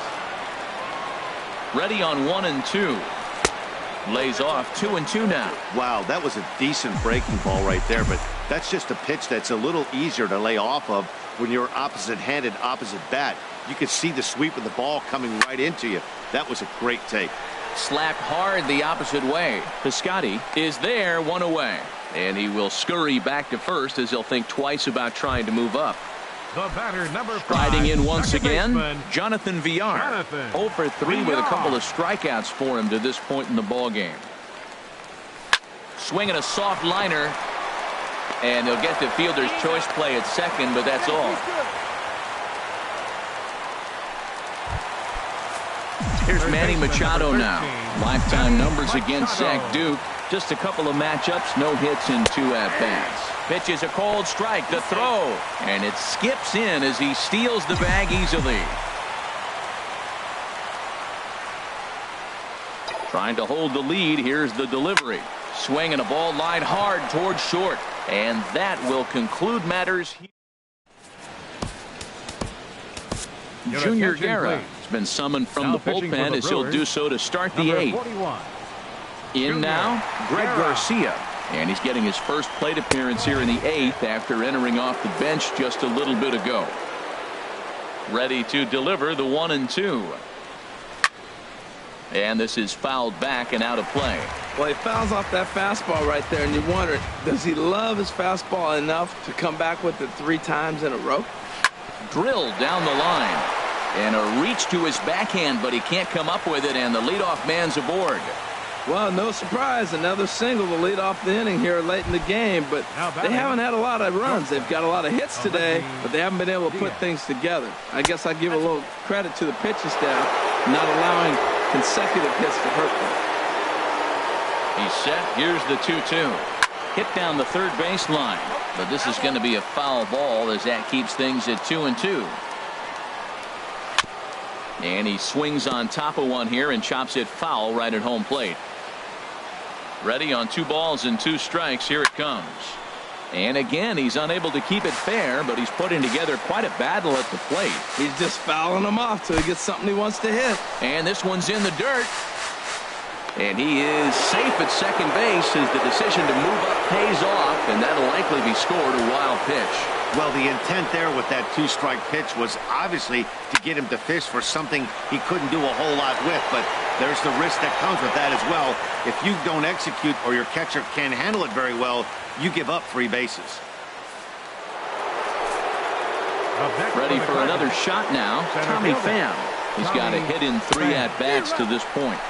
Ready on 1-2. Lays off 2-2 now. Wow, that was a decent breaking ball right there, but that's just a pitch that's a little easier to lay off of when you're opposite-handed, opposite bat. You could see the sweep of the ball coming right into you. That was a great take. Slapped hard the opposite way. Piscotty is there, 1 away. And he will scurry back to first as he'll think twice about trying to move up. The batter, number 5, striding in once again, baseman, Jonathan Villar. 0-for-3 with a couple of strikeouts for him to this point in the ball game. Swinging a soft liner. And they'll get the fielder's choice play at second, but that's all. Here's Manny Machado now. Lifetime numbers against Zach Duke. Just a couple of matchups, no hits in 2 at-bats. Pitches a cold strike, the throw. And it skips in as he steals the bag easily. Trying to hold the lead. Here's the delivery. Swinging a ball line hard towards short. And that will conclude matters. Junior Guerra has been summoned from the bullpen as he'll do so to start the 8th. In now, Greg Garcia. And he's getting his first plate appearance here in the 8th after entering off the bench just a little bit ago. Ready to deliver the 1-2. And this is fouled back and out of play. Well, he fouls off that fastball right there, and you wonder, does he love his fastball enough to come back with it 3 times in a row? Drilled down the line. And a reach to his backhand, but he can't come up with it, and the leadoff man's aboard. Well, no surprise, another single to lead off the inning here late in the game, but they haven't had a lot of runs. They've got a lot of hits today, but they haven't been able to put things together. I guess I give a little credit to the pitching staff, not allowing consecutive hits to hurt them. He's set. Here's the 2-2. Hit down the third baseline, but this is going to be a foul ball as that keeps things at 2-2. And he swings on top of one here and chops it foul right at home plate. Ready on 2 balls and 2 strikes. Here it comes. And again, he's unable to keep it fair, but he's putting together quite a battle at the plate. He's just fouling them off till he gets something he wants to hit. And this one's in the dirt. And he is safe at second base as the decision to move up pays off, and that'll likely be scored a wild pitch. Well, the intent there with that 2-strike pitch was obviously to get him to fish for something he couldn't do a whole lot with, but there's the risk that comes with that as well. If you don't execute or your catcher can't handle it very well, you give up 3 bases. Ready for another shot now, Tommy Pham. He's got a hit in 3 at-bats to this point.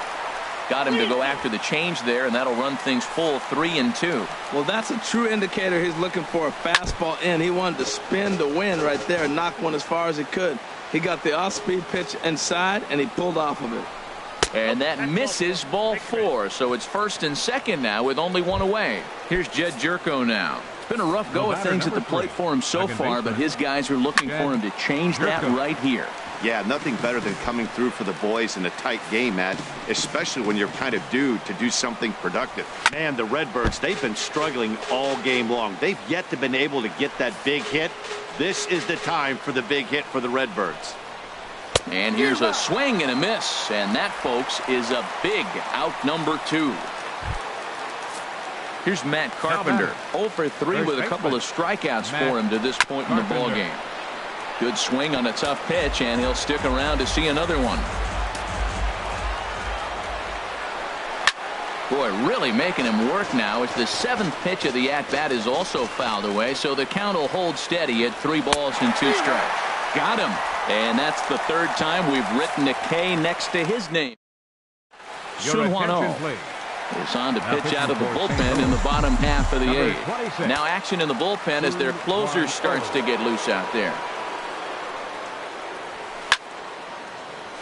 Got him to go after the change there, and that'll run things full 3-2. Well, that's a true indicator he's looking for a fastball in. He wanted to spin to win right there and knock one as far as he could. He got the off-speed pitch inside, and he pulled off of it. And that misses ball 4, so it's first and second now with only 1 away. Here's Jed Jerko now. It's been a rough go of things at the plate for him so far, but his guys are looking for him to change that right here. Yeah, nothing better than coming through for the boys in a tight game, Matt, especially when you're kind of due to do something productive. Man, the Redbirds, they've been struggling all game long. They've yet to been able to get that big hit. This is the time for the big hit for the Redbirds. And here's a swing and a miss. And that, folks, is a big out number 2. Here's Matt Carpenter. 0 for 3 with a couple of strikeouts for him to this point in the ballgame. Good swing on a tough pitch, and he'll stick around to see another one. Boy, really making him work now. It's the 7th pitch of the at-bat is also fouled away, so the count will hold steady at 3 balls and 2 strikes. Got him. And that's the 3rd time we've written a K next to his name. Sunhwano is on to pitch out of the bullpen in the bottom half of the 8th. Now action in the bullpen as their closer starts to get loose out there.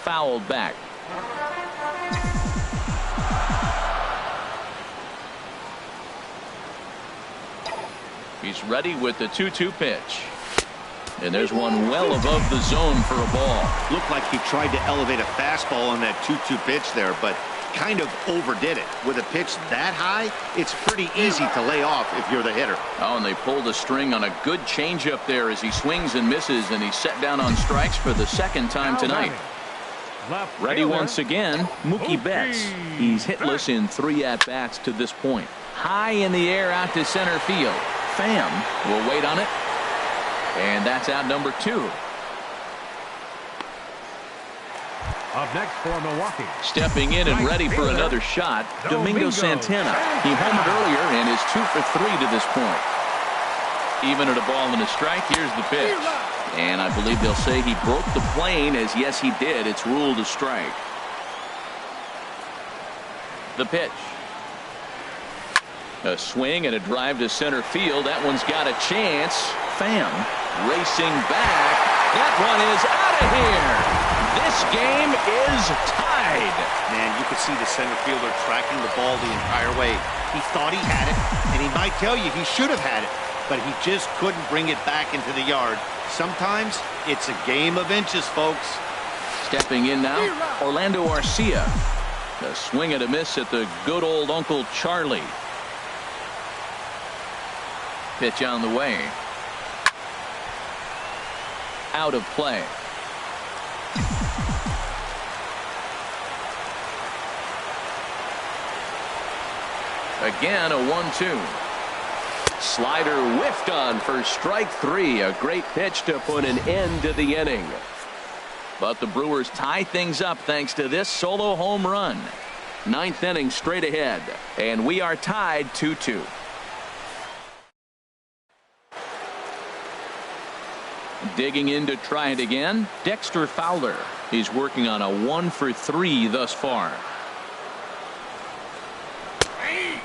Fouled back. He's ready with the 2-2 pitch. And there's one well above the zone for a ball. Looked like he tried to elevate a fastball on that 2-2 pitch there, but kind of overdid it. With a pitch that high, it's pretty easy to lay off if you're the hitter. Oh, and they pulled a string on a good changeup there as he swings and misses, and he's set down on strikes for the 2nd time tonight. Ready once again, Mookie Betts. He's hitless in 3 at-bats to this point. High in the air out to center field. Pham will wait on it. And that's out number 2. Up next for Milwaukee. Stepping in and ready for another shot, Domingo Santana. He homered earlier and is 2 for 3 to this point. Even at a ball and a strike, here's the pitch. And I believe they'll say he broke the plane, as yes he did. It's ruled a strike. The pitch. A swing and a drive to center field. That one's got a chance. Pham racing back. That one is out of here. This game is tied. Man, you could see the center fielder tracking the ball the entire way. He thought he had it, and he might tell you he should have had it, but he just couldn't bring it back into the yard. Sometimes it's a game of inches, folks. Stepping in now, Orlando Arcia. A swing and a miss at the good old Uncle Charlie. Pitch on the way. Out of play. Again, a 1-2. Slider whiffed on for strike 3. A great pitch to put an end to the inning. But the Brewers tie things up thanks to this solo home run. 9th inning straight ahead. And we are tied 2-2. Digging in to try it again, Dexter Fowler. He's working on a 1 for 3 thus far.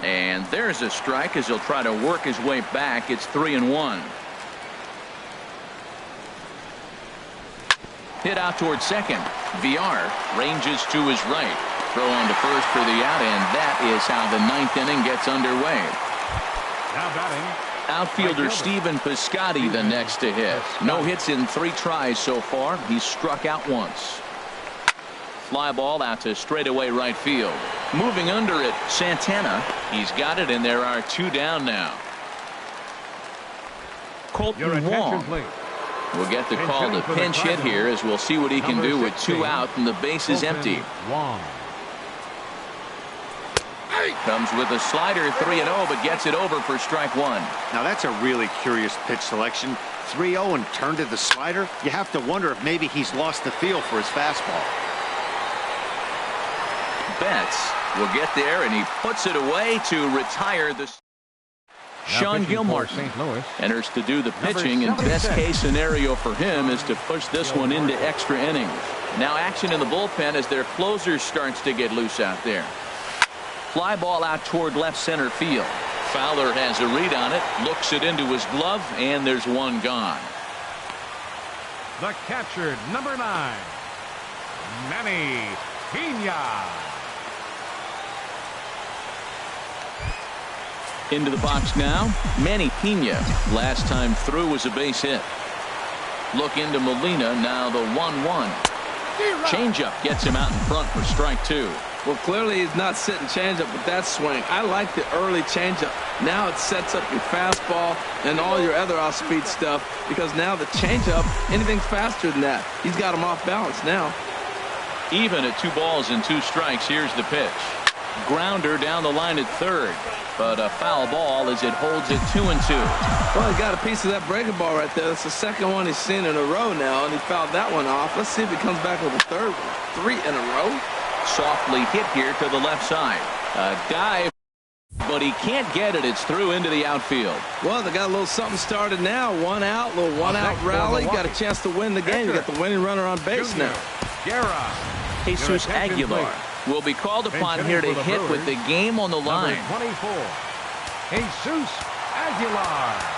And there's a strike as he'll try to work his way back. It's 3-1. Hit out towards second. VR ranges to his right. Throw on to first for the out, and that is how the 9th inning gets underway. Now batting, outfielder Stephen Piscotty the next to hit. No hits in 3 tries so far. He's struck out once. Fly ball out to straightaway right field. Moving under it, Santana. He's got it, and there are 2 down now. Colton Wong will get the call to pinch hit here, as we'll see what he can do with 2 out and the base is empty. Comes with a slider, 3-0, but gets it over for strike 1. Now that's a really curious pitch selection. 3-0 and turned to the slider. You have to wonder if maybe he's lost the feel for his fastball. Betts will get there, and he puts it away to retire the. Sean Gilmartin enters to do the pitching, and best case scenario for him is to push this one into extra innings. Now action in the bullpen as their closer starts to get loose out there. Fly ball out toward left center field. Fowler has a read on it, looks it into his glove, and there's one gone. The catcher, number 9, Manny Pena. Into the box now, Manny Pena. Last time through was a base hit. Look into Molina, now the 1-1. Changeup gets him out in front for strike 2. Well, clearly he's not sitting changeup with that swing. I like the early changeup. Now it sets up your fastball and all your other off-speed stuff, because now the changeup, anything faster than that, he's got him off balance now. Even at 2 balls and 2 strikes, here's the pitch. Grounder down the line at third, but a foul ball as it holds it 2-2. Well, he got a piece of that breaking ball right there. That's the second one he's seen in a row now, and he fouled that one off. Let's see if he comes back with a third one. 3 in a row. Softly hit here to the left side. A dive, but he can't get it. It's through into the outfield. Well, they got a little something started now. 1 out, little 1-out rally. Got a chance to win the game. You got the winning runner on base now. Jesus Aguilar will be called upon here to hit with the game on the line. Number 24, Jesus Aguilar.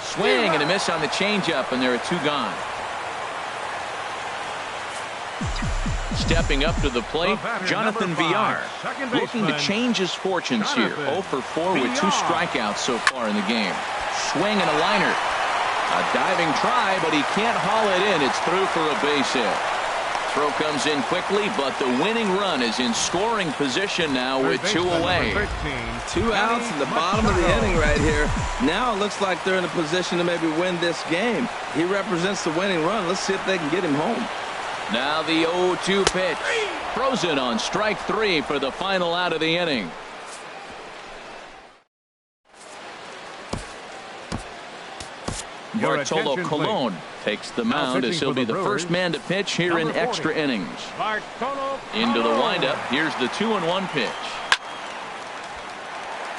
Swing and a miss on the changeup, and there are 2 gone. Stepping up to the plate, Jonathan Villar, looking to change his fortunes here. 0 for 4 with 2 strikeouts so far in the game. Swing and a liner. A diving try, but he can't haul it in. It's through for a base hit. Throw comes in quickly, but the winning run is in scoring position now with 2 away. 2 outs in the bottom of the inning right here. Now it looks like they're in a position to maybe win this game. He represents the winning run. Let's see if they can get him home. Now the 0-2 pitch. Frozen on strike 3 for the final out of the inning. Bartolo Colon takes the mound as he'll be the first man to pitch here in extra innings. Into the windup. Here's the 2-1 pitch.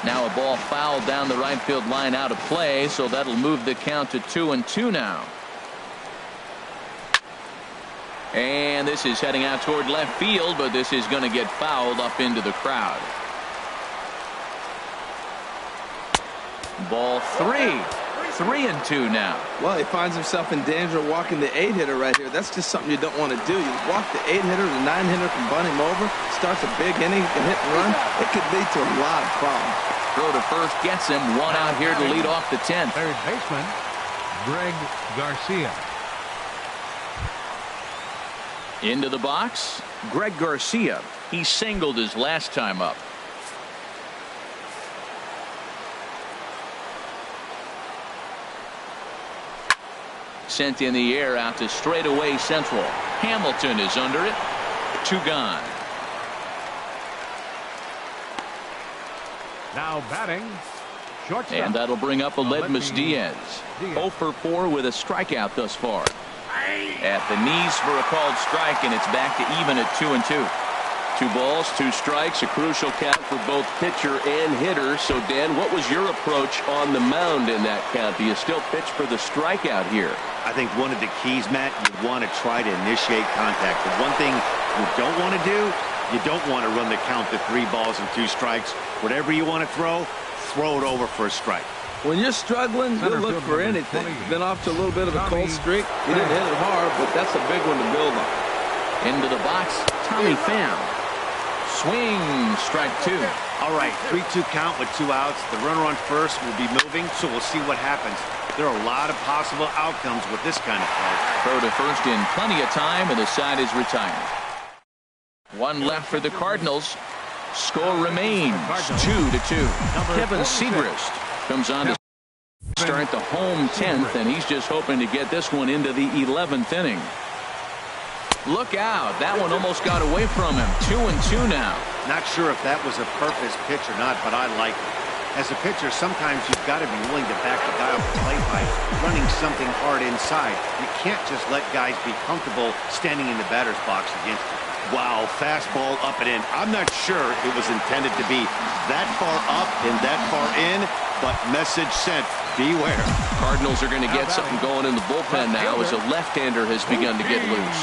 Now a ball fouled down the right field line out of play, so that'll move the count to 2-2 now. And this is heading out toward left field, but this is going to get fouled up into the crowd. Ball 3. 3-2 now. Well, he finds himself in danger of walking the 8-hitter right here. That's just something you don't want to do. You walk the 8-hitter, the 9-hitter can bunt him over, starts a big inning, can hit and run. It could lead to a lot of problems. Throw to first gets him. 1 out here to lead off the 10th. Third baseman, Greg Garcia. Into the box, Greg Garcia. He singled his last time up. Sent in the air out to straightaway central. Hamilton is under it. 2 gone. Now batting, shortstop. And that'll bring up Aledmus Diaz. 0 for 4 with a strikeout thus far. At the knees for a called strike, and it's back to even at 2-2. 2 balls, 2 strikes, a crucial count for both pitcher and hitter. So, Dan, what was your approach on the mound in that count? Do you still pitch for the strikeout here? I think one of the keys, Matt, you want to try to initiate contact. The one thing you don't want to do, you don't want to run the count to 3 balls and 2 strikes. Whatever you want to throw it over for a strike. When you're struggling, you'll look for anything. Been off to a little bit of a cold streak. He didn't hit it hard, but that's a big one to build on. Into the box, Tommy Pham. Swing, strike 2. All right, 3-2 count with 2 outs. The runner on first will be moving, so we'll see what happens. There are a lot of possible outcomes with this kind of play. Throw to first in plenty of time, and the side is retired. 1 left for the Cardinals. Score remains 2-2. Kevin Segrist comes on to start the home 10th, and he's just hoping to get this one into the 11th inning. Look out. That one almost got away from him. 2-2 now. Not sure if that was a purpose pitch or not, but I like it. As a pitcher, sometimes you've got to be willing to back the guy off the plate by running something hard inside. You can't just let guys be comfortable standing in the batter's box against you. Wow, fastball up and in. I'm not sure it was intended to be that far up and that far in, but message sent, beware. Cardinals are going to get something going in the bullpen now as a left-hander has begun to get loose.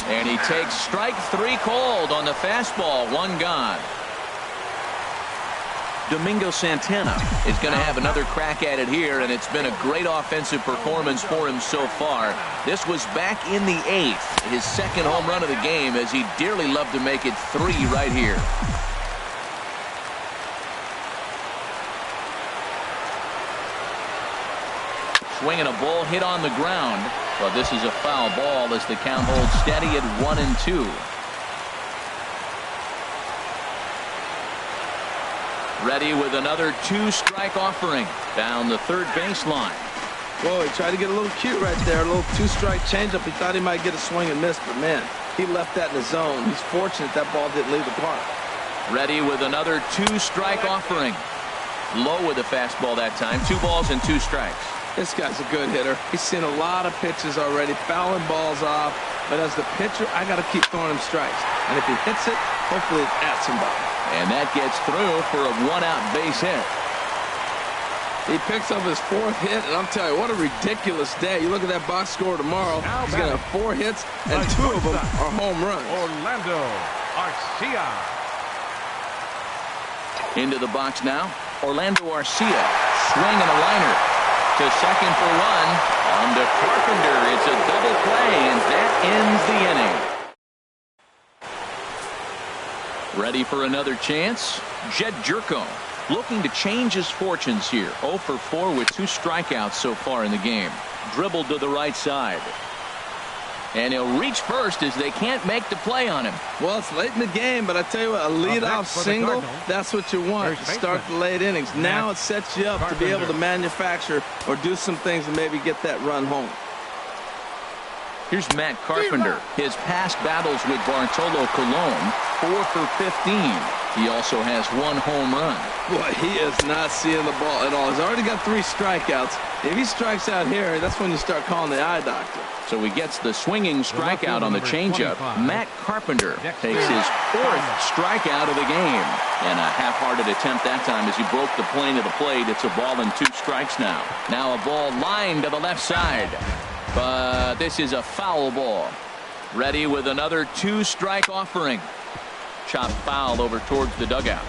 And he takes strike 3 cold on the fastball. 1 gone. Domingo Santana is going to have another crack at it here, and it's been a great offensive performance for him so far. This was back in the 8th, his 2nd home run of the game, as he dearly loved to make it 3 right here. Swinging a ball hit on the ground, but this is a foul ball as the count holds steady at 1-2. Ready with another 2-strike offering down the third baseline. Whoa, he tried to get a little cute right there. A little 2-strike changeup. He thought he might get a swing and miss, but man, he left that in the zone. He's fortunate that ball didn't leave the park. Ready with another 2-strike offering. Low with the fastball that time. 2 balls and 2 strikes. This guy's a good hitter. He's seen a lot of pitches already, fouling balls off. But as the pitcher, I got to keep throwing him strikes. And if he hits it, hopefully it's at somebody. And that gets through for a 1-out base hit. He picks up his 4th hit, and I'm telling you, what a ridiculous day. You look at that box score tomorrow, he's going to have 4 hits, and 2 of them are home runs. Orlando Arcia. Into the box now, Orlando Arcia. Swing and a liner to second for 1. On to Carpenter. It's a double play, and that ends the inning. Ready for another chance? Jed Jerko looking to change his fortunes here. 0 for 4 with 2 strikeouts so far in the game. Dribbled to the right side. And he'll reach first as they can't make the play on him. Well, it's late in the game, but I tell you what, a leadoff single, that's what you want to start the late innings. Now it sets you up to be able to manufacture or do some things and maybe get that run home. Here's Matt Carpenter. His past battles with Bartolo Colon, 4 for 15. He also has 1 home run. Boy, he is not seeing the ball at all. He's already got 3 strikeouts. If he strikes out here, that's when you start calling the eye doctor. So he gets the swinging strikeout on the changeup. Matt Carpenter takes his 4th strikeout of the game. And a half-hearted attempt that time as he broke the plane of the plate. It's a ball and 2 strikes now. Now a ball lined to the left side. But this is a foul ball. Ready with another 2-strike offering. Chopped foul over towards the dugout.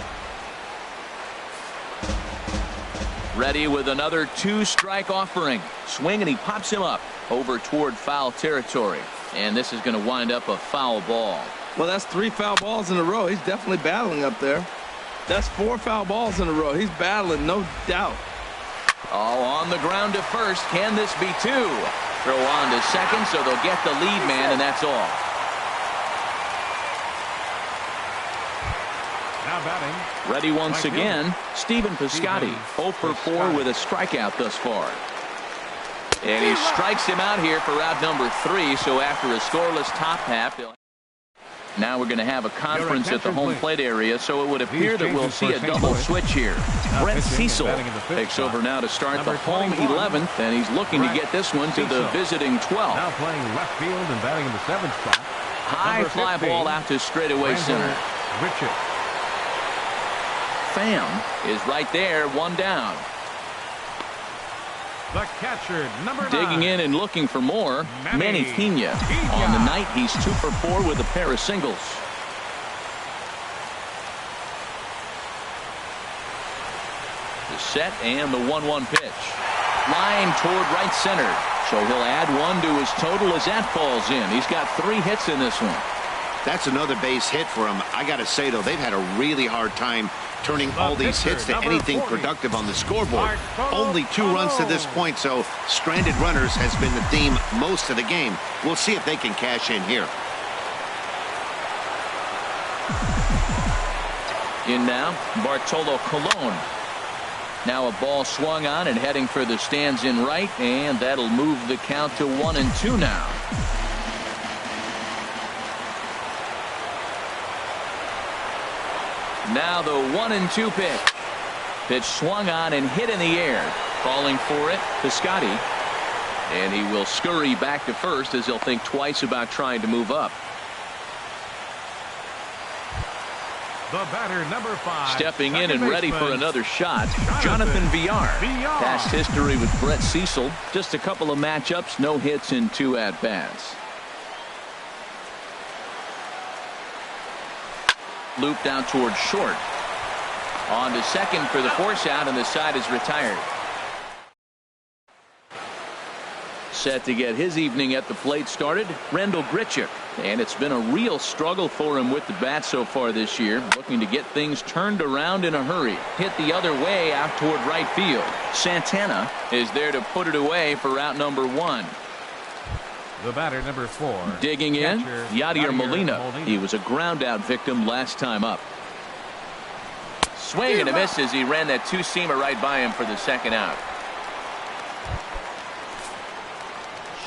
Ready with another 2-strike offering. Swing, and he pops him up over toward foul territory. And this is going to wind up a foul ball. Well, that's 3 foul balls in a row. He's definitely battling up there. That's 4 foul balls in a row. He's battling, no doubt. All on the ground to first. Can this be 2? Throw on to second, so they'll get the lead man, and that's all. Now batting. Ready once again, Stephen Piscotty. 0 for 4 with a strikeout thus far. And he strikes him out here for out number 3, so after a scoreless top half, now we're going to have a conference at the home plate area, so it would appear that we'll see a double switch here. Brett Cecil takes over now to start the home 11th, and he's looking to get this one to the visiting 12th. Now playing left field and batting in the 7th spot. High fly ball out to straightaway center. Richard. Pham is right there, 1 down. The catcher, number 9. Digging in and looking for more, Manny Pena. On the night, he's 2 for 4 with a pair of singles. The set and the 1-1 pitch. Line toward right center. So he'll add 1 to his total as that falls in. He's got 3 hits in this one. That's another base hit for him. I got to say, though, they've had a really hard time turning all these hits to anything productive on the scoreboard. Only 2 runs to this point, so stranded runners has been the theme most of the game. We'll see if they can cash in here. In now, Bartolo Colon. Now a ball swung on and heading for the stands in right, and that'll move the count to 1-2 now. Now the 1-2 pitch. Pitch swung on and hit in the air. Calling for it, Piscotty. And he will scurry back to first as he'll think twice about trying to move up. The batter, number 5. Stepping in and ready for another shot, Jonathan Villar. Past history with Brett Cecil. Just a couple of matchups, no hits in 2 at-bats. Looped out towards short. On to second for the force out, and the side is retired. Set to get his evening at the plate started, Rendell Grichuk. And it's been a real struggle for him with the bat so far this year. Looking to get things turned around in a hurry. Hit the other way out toward right field. Santana is there to put it away for out number 1. The batter, number 4. Digging in, catcher, Yadier Molina. He was a ground out victim last time up. Swing and a miss as he ran that two-seamer right by him for the second out.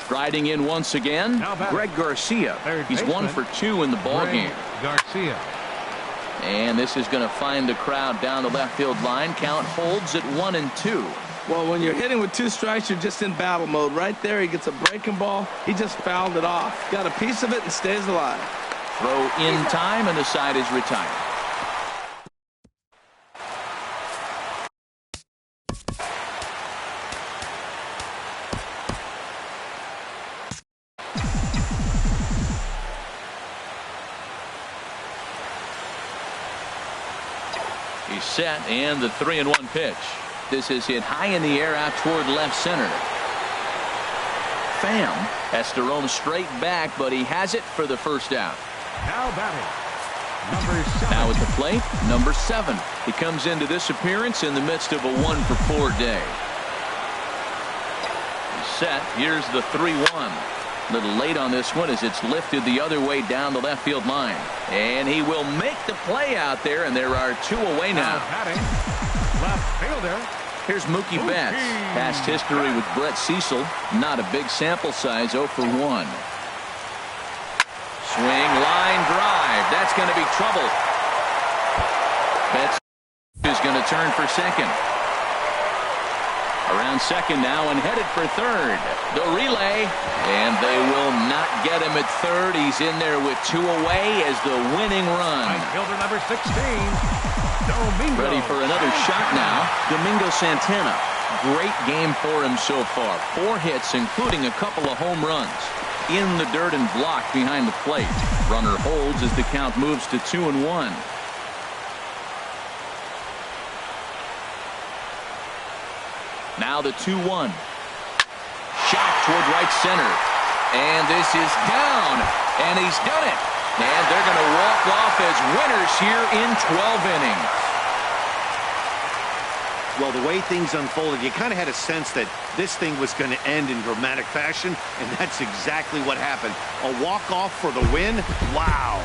Striding in once again, Greg Garcia. He's 1 for 2 in the ball game. Garcia. And this is going to find the crowd down the left field line. Count holds at 1-2. Well, when you're hitting with 2 strikes, you're just in battle mode. Right there, he gets a breaking ball. He just fouled it off. Got a piece of it and stays alive. Throw in time, and the side is retired. He's set, and the 3-1 pitch. This is hit high in the air out toward left center. Pham has to roam straight back, but he has it for the first out. Now batting, number 7. Now at the plate, number 7. He comes into this appearance in the midst of a 1 for 4 day. He's set. Here's the 3-1. A little late on this one as it's lifted the other way down the left field line. And he will make the play out there, and there are 2 away now. Batting, left fielder. Here's Mookie Betts. Past history with Brett Cecil. Not a big sample size, 0 for 1. Swing, line drive. That's going to be trouble. Betts is going to turn for second. Around second now and headed for third. The relay, and they will not get him at third. He's in there with 2 away as the winning run. Right fielder number 16. Domingo. Ready for another shot now. Domingo Santana. Great game for him so far. 4 hits, including a couple of home runs. In the dirt and blocked behind the plate. Runner holds as the count moves to 2-1. Now the 2-1. Shot toward right center. And this is down. And he's done it. And they're going to walk off as winners here in 12 innings. Well, the way things unfolded, you kind of had a sense that this thing was going to end in dramatic fashion, and that's exactly what happened. A walk-off for the win? Wow.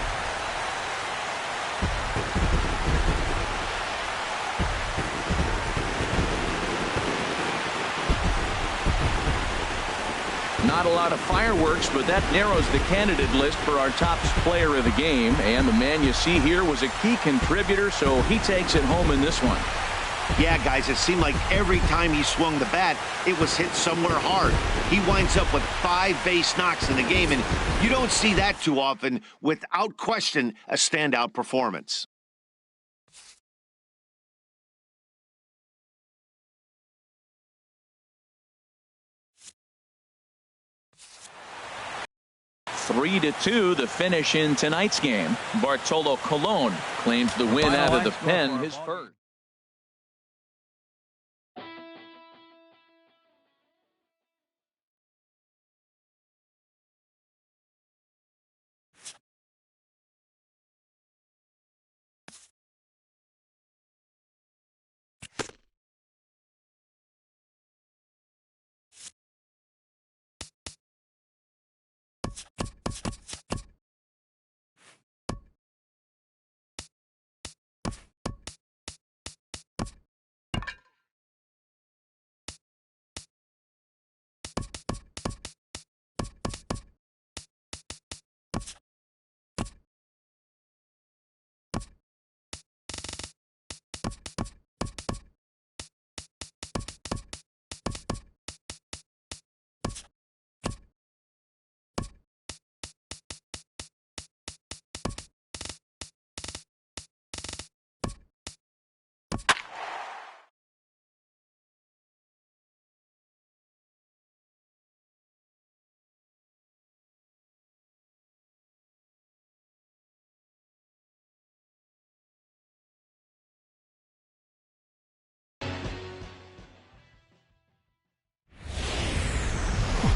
Not a lot of fireworks, but that narrows the candidate list for our top player of the game. And the man you see here was a key contributor, so he takes it home in this one. Yeah, guys, it seemed like every time he swung the bat, it was hit somewhere hard. He winds up with 5 base knocks in the game, and you don't see that too often. Without question, a standout performance. Three to 2, the finish in tonight's game. Bartolo Colon claims the win out of the pen, his first.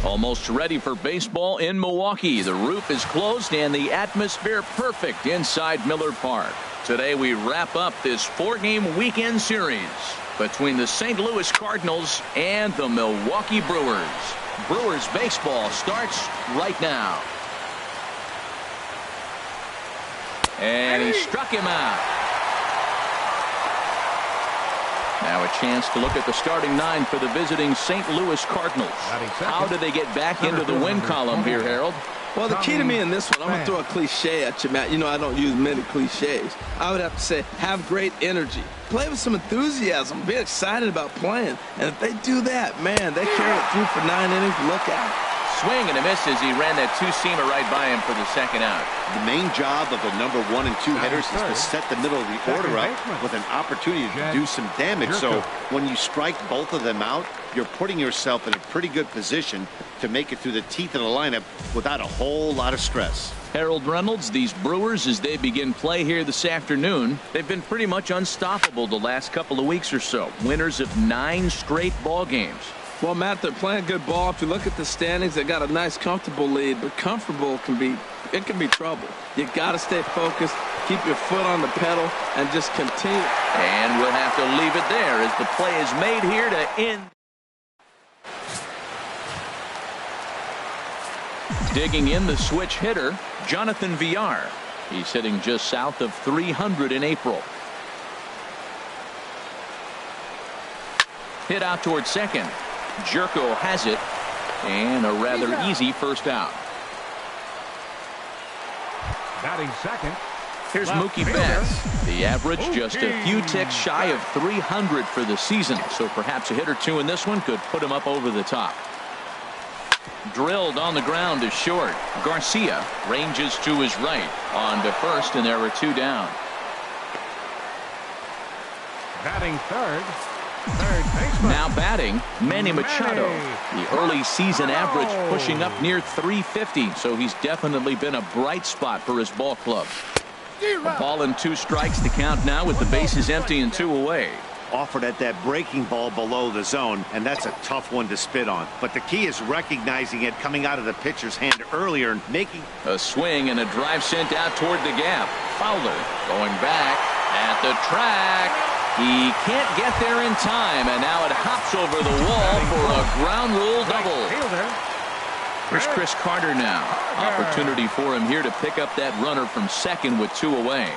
Almost ready for baseball in Milwaukee. The roof is closed and the atmosphere perfect inside Miller Park. Today we wrap up this 4-game weekend series between the St. Louis Cardinals and the Milwaukee Brewers. Brewers baseball starts right now. And he struck him out. Now a chance to look at the starting 9 for the visiting St. Louis Cardinals. How do they get back into the win column here, Harold? Well, the key to me in this one, I'm going to throw a cliche at you, Matt. You know I don't use many cliches. I would have to say have great energy. Play with some enthusiasm. Be excited about playing. And if they do that, man, they carry it through for 9 innings. Look out. Swing and a miss as he ran that two-seamer right by him for the second out. The main job of the number 1 and 2 hitters is to set the middle of the order up with an opportunity to do some damage. So when you strike both of them out, you're putting yourself in a pretty good position to make it through the teeth of the lineup without a whole lot of stress. Harold Reynolds, these Brewers, as they begin play here this afternoon, they've been pretty much unstoppable the last couple of weeks or so. Winners of 9 straight ball games. Well, Matt, they're playing good ball. If you look at the standings, they got a nice, comfortable lead, but comfortable can be trouble. You got to stay focused, keep your foot on the pedal, and just continue. And we'll have to leave it there as the play is made here to end. Digging in the switch hitter, Jonathan Villar. He's hitting just south of 300 in April. Hit out towards second. Jerko has it, and a rather easy first out. Batting second. Here's Mookie Betts. The average just a few ticks shy of 300 for the season, so perhaps a hit or two in this one could put him up over the top. Drilled on the ground is short. Garcia ranges to his right on to first, and there are 2 down. Batting third baseman. Now batting, Manny Machado. The early season average pushing up near 350, so he's definitely been a bright spot for his ball club. A ball and 2 strikes to count now with the bases empty and 2 away. Offered at that breaking ball below the zone, and that's a tough one to spit on. But the key is recognizing it coming out of the pitcher's hand earlier and making a swing and a drive sent out toward the gap. Fowler going back at the track. He can't get there in time, and now it hops over the wall for a ground rule double. Here's Chris Carter now. Opportunity for him here to pick up that runner from second with 2 away.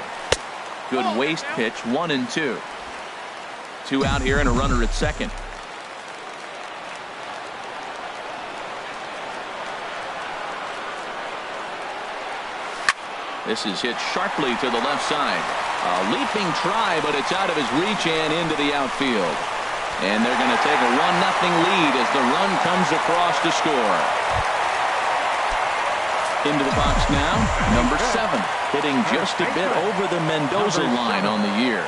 Good waist pitch, 1 and 2. 2 out here and a runner at second. This is hit sharply to the left side. A leaping try, but it's out of his reach and into the outfield. And they're going to take a 1-0 lead as the run comes across to score. Into the box now, number 7, hitting just a bit over the Mendoza line on the year.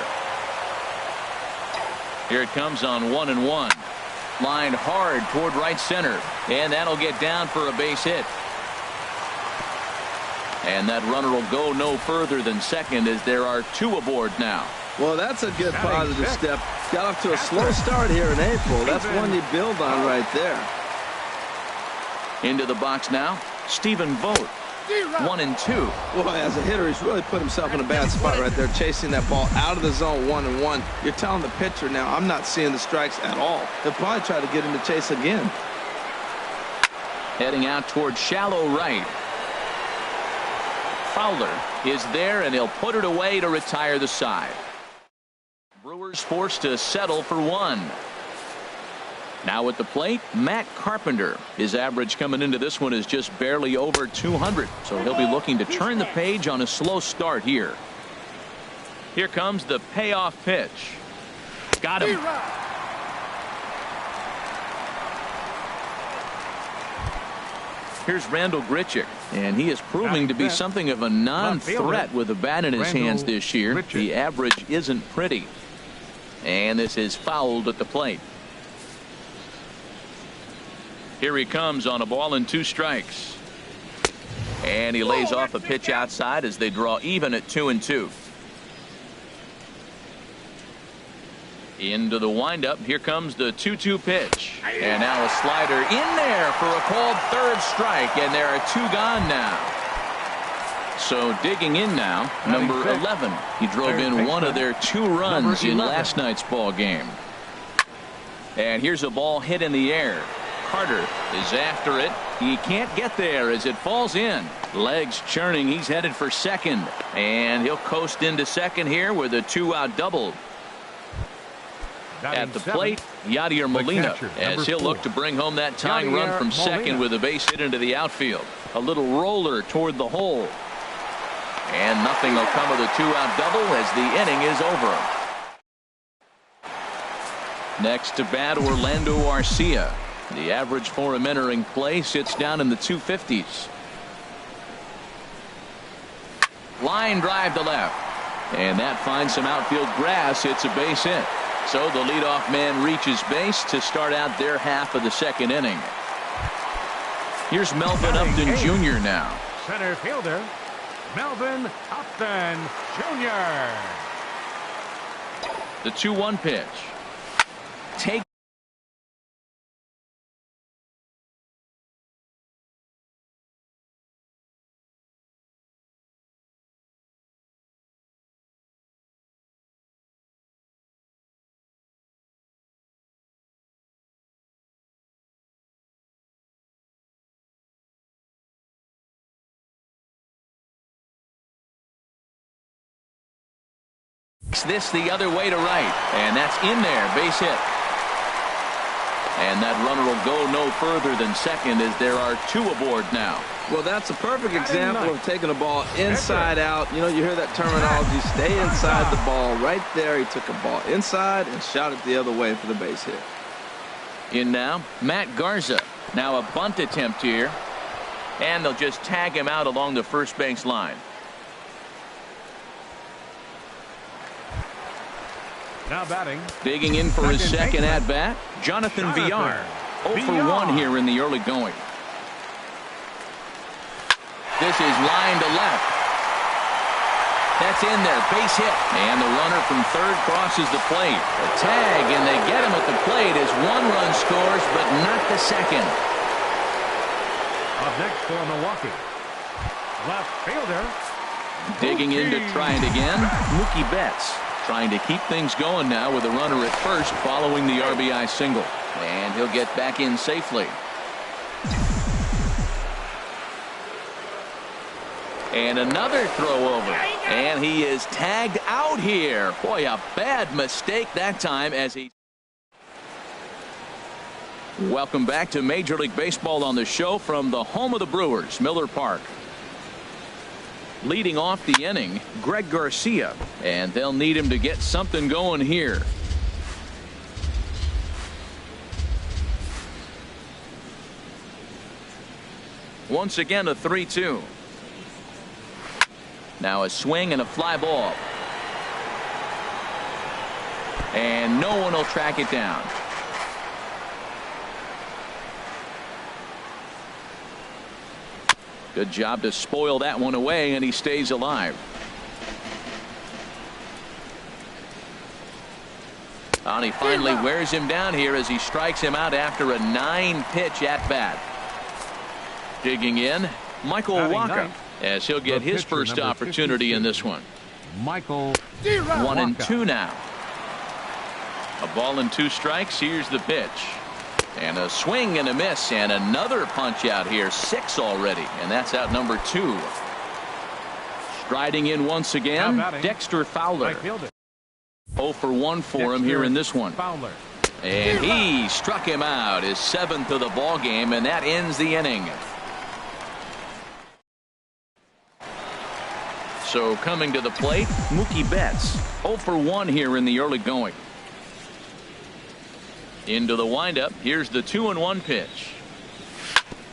Here it comes on 1-1. Lined hard toward right center, and that'll get down for a base hit. And that runner will go no further than second as there are 2 aboard now. Well, that's a good positive step. Got off to a slow start here in April. That's one you build on right there. Into the box now, Stephen Vogt. 1 and 2. Boy, as a hitter, he's really put himself in a bad spot right there, chasing that ball out of the zone 1-1. You're telling the pitcher now, I'm not seeing the strikes at all. They'll probably try to get him to chase again. Heading out towards shallow right. Fowler is there, and he'll put it away to retire the side. Brewers forced to settle for 1. Now at the plate, Matt Carpenter. His average coming into this one is just barely over 200, so he'll be looking to turn the page on a slow start here. Here comes the payoff pitch. Got him. Here's Randall Grichuk, and he is proving to be something of a non-threat with a bat in his hands this year. The average isn't pretty. And this is fouled at the plate. Here he comes on a ball and 2 strikes. And he lays off a pitch outside as they draw even at 2-2. Into the windup. Here comes the 2-2 pitch. And now a slider in there for a called third strike. And there are 2 gone now. So digging in now, number 11. He drove in one of their 2 runs in last night's ball game. And here's a ball hit in the air. Carter is after it. He can't get there as it falls in. Legs churning. He's headed for second. And he'll coast into second here with a 2-out double. At the plate, Yadier Molina, as he'll look to bring home that tying run from second with a base hit into the outfield. A little roller toward the hole. And nothing will come of the 2-out double as the inning is over. Next to bat, Orlando Arcia. The average for him entering play sits down in the 250s. Line drive to left. And that finds some outfield grass. It's a base hit. So the leadoff man reaches base to start out their half of the second inning. Here's Melvin Upton Jr. now. Center fielder, Melvin Upton Jr. The 2-1 pitch. Take. This the other way to right, and that's in there, base hit. And that runner will go no further than second as there are 2 aboard now. Well, that's a perfect example of taking a ball inside out. You know, you hear that terminology, stay inside the ball. Right there, he took a ball inside and shot it the other way for the base hit. In now, Matt Garza. Now a bunt attempt here, and they'll just tag him out along the first base line. Now batting. Digging in for his second at bat, Jonathan Villar. 0 for 1 here in the early going. This is line to left. That's in there, base hit. And the runner from third crosses the plate. A tag, and they get him at the plate as 1 run scores, but not the second. Up next for Milwaukee, left fielder. Digging in to try it again, Mookie Betts. Trying to keep things going now with a runner at first following the RBI single. And he'll get back in safely. And another throw over. And he is tagged out here. Boy, a bad mistake that time as he... Welcome back to Major League Baseball on the show from the home of the Brewers, Miller Park. Leading off the inning, Greg Garcia, and they'll need him to get something going here. Once again, a 3-2. Now a swing and a fly ball. And no one will track it down. Good job to spoil that one away, and he stays alive. And he finally wears him down here as he strikes him out after a 9-pitch at bat. Digging in, Michael Waka, as he'll get his first opportunity in this one. Michael 1-2 now. A ball and 2 strikes. Here's the pitch. And a swing and a miss, and another punch out here. 6 already, and that's out number 2. Striding in once again, Dexter Fowler. 0 for 1 for him here in this one. And he struck him out, his 7th of the ball game, and that ends the inning. So coming to the plate, Mookie Betts. 0 for 1 here in the early going. Into the windup. Here's the 2-1 pitch.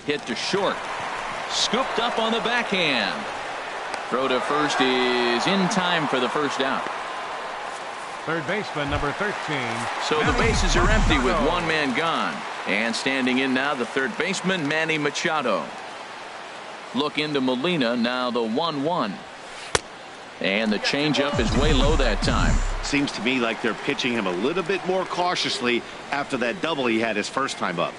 Hit to short. Scooped up on the backhand. Throw to first is in time for the first out. Third baseman number 13. So the bases are empty with 1 man gone. And standing in now, the third baseman, Manny Machado. Look into Molina, now the 1-1. And the changeup is way low that time. Seems to me like they're pitching him a little bit more cautiously after that double he had his first time up.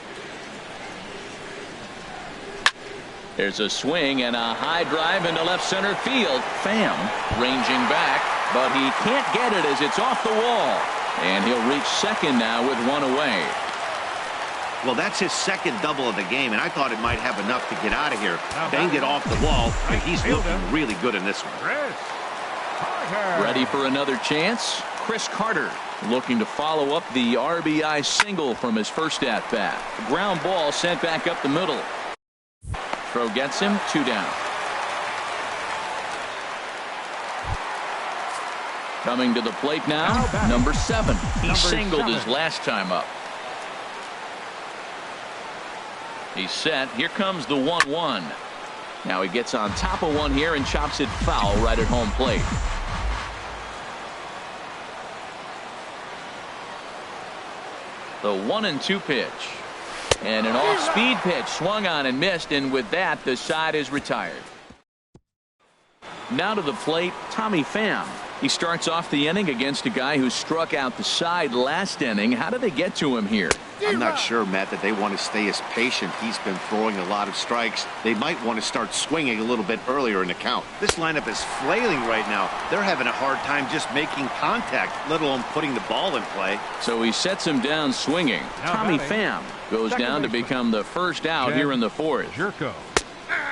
There's a swing and a high drive into left center field. Pham ranging back, but he can't get it as it's off the wall. And he'll reach second now with one away. Well, that's his second double of the game, and I thought it might have enough to get out of here. Banged it off the wall, and he's looking really good in this one. Ready for another chance? Chris Carter looking to follow up the RBI single from his first at-bat. Ground ball sent back up the middle. Throw gets him, 2 down. Coming to the plate now, number 7. He singled his last time up. He's set. Here comes the 1-1. Now he gets on top of one here and chops it foul right at home plate. The 1-2 pitch. And an off-speed pitch swung on and missed, and with that the side is retired. Now to the plate, Tommy Pham. He starts off the inning against a guy who struck out the side last inning. How did they get to him here? I'm not sure, Matt, that they want to stay as patient. He's been throwing a lot of strikes. They might want to start swinging a little bit earlier in the count. This lineup is flailing right now. They're having a hard time just making contact, let alone putting the ball in play. So he sets him down swinging. Tommy Pham goes down to become the first out here in the 4th.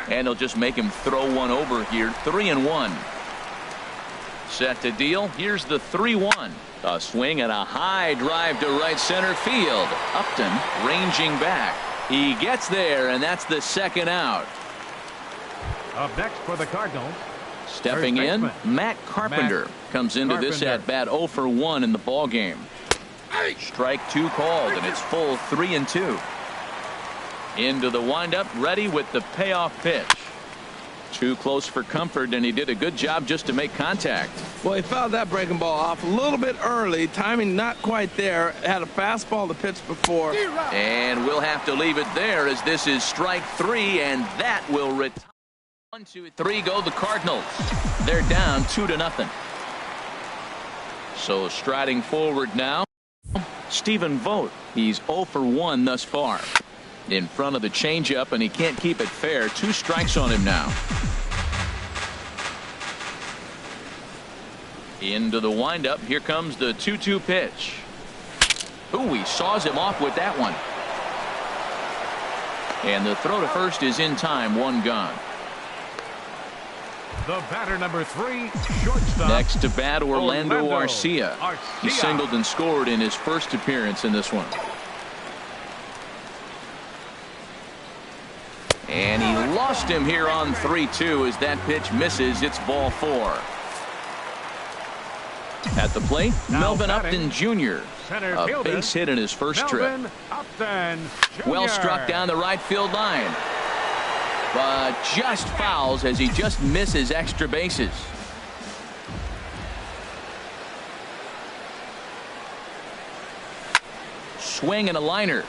And he'll just make him throw one over here. 3-1. Set to deal. Here's the 3-1. A swing and a high drive to right center field. Upton ranging back. He gets there, and that's the second out. Up next for the Cardinals. Stepping in, Matt Carpenter comes into this at bat 0 for 1 in the ball game. Strike 2 called, and it's full 3-2. Into the windup, ready with the payoff pitch. Too close for comfort, and he did a good job just to make contact. Well, he fouled that breaking ball off a little bit early. Timing not quite there. Had a fastball to pitch before. And we'll have to leave it there as this is strike 3, and that will retire. 1, 2, 3 go the Cardinals. They're down 2-0. So striding forward now, Stephen Vogt. He's 0 for 1 thus far. In front of the changeup, and he can't keep it fair. 2 strikes on him now. Into the windup. Here comes the 2-2 pitch. Ooh, he saws him off with that one. And the throw to first is in time. 1 gone. The batter number 3, shortstop. Next to bat, Orlando Arcia. He singled and scored in his first appearance in this one. And he lost him here on 3-2 as that pitch misses. It's ball 4. At the plate, Melvin Upton Jr. A base hit in his first trip. Well struck down the right field line. But just fouls as he just misses extra bases. Swing and a liner,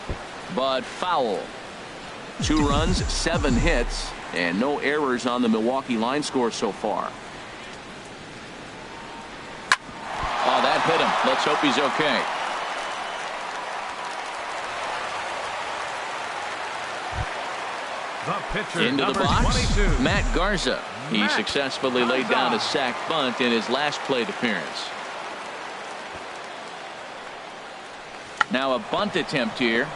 but foul. 2 runs, 7 hits, and no errors on the Milwaukee line score so far. Oh, that hit him. Let's hope he's okay. The pitcher, into the box, 22. Matt Garza. He successfully laid down a sac bunt in his last plate appearance. Now a bunt attempt here.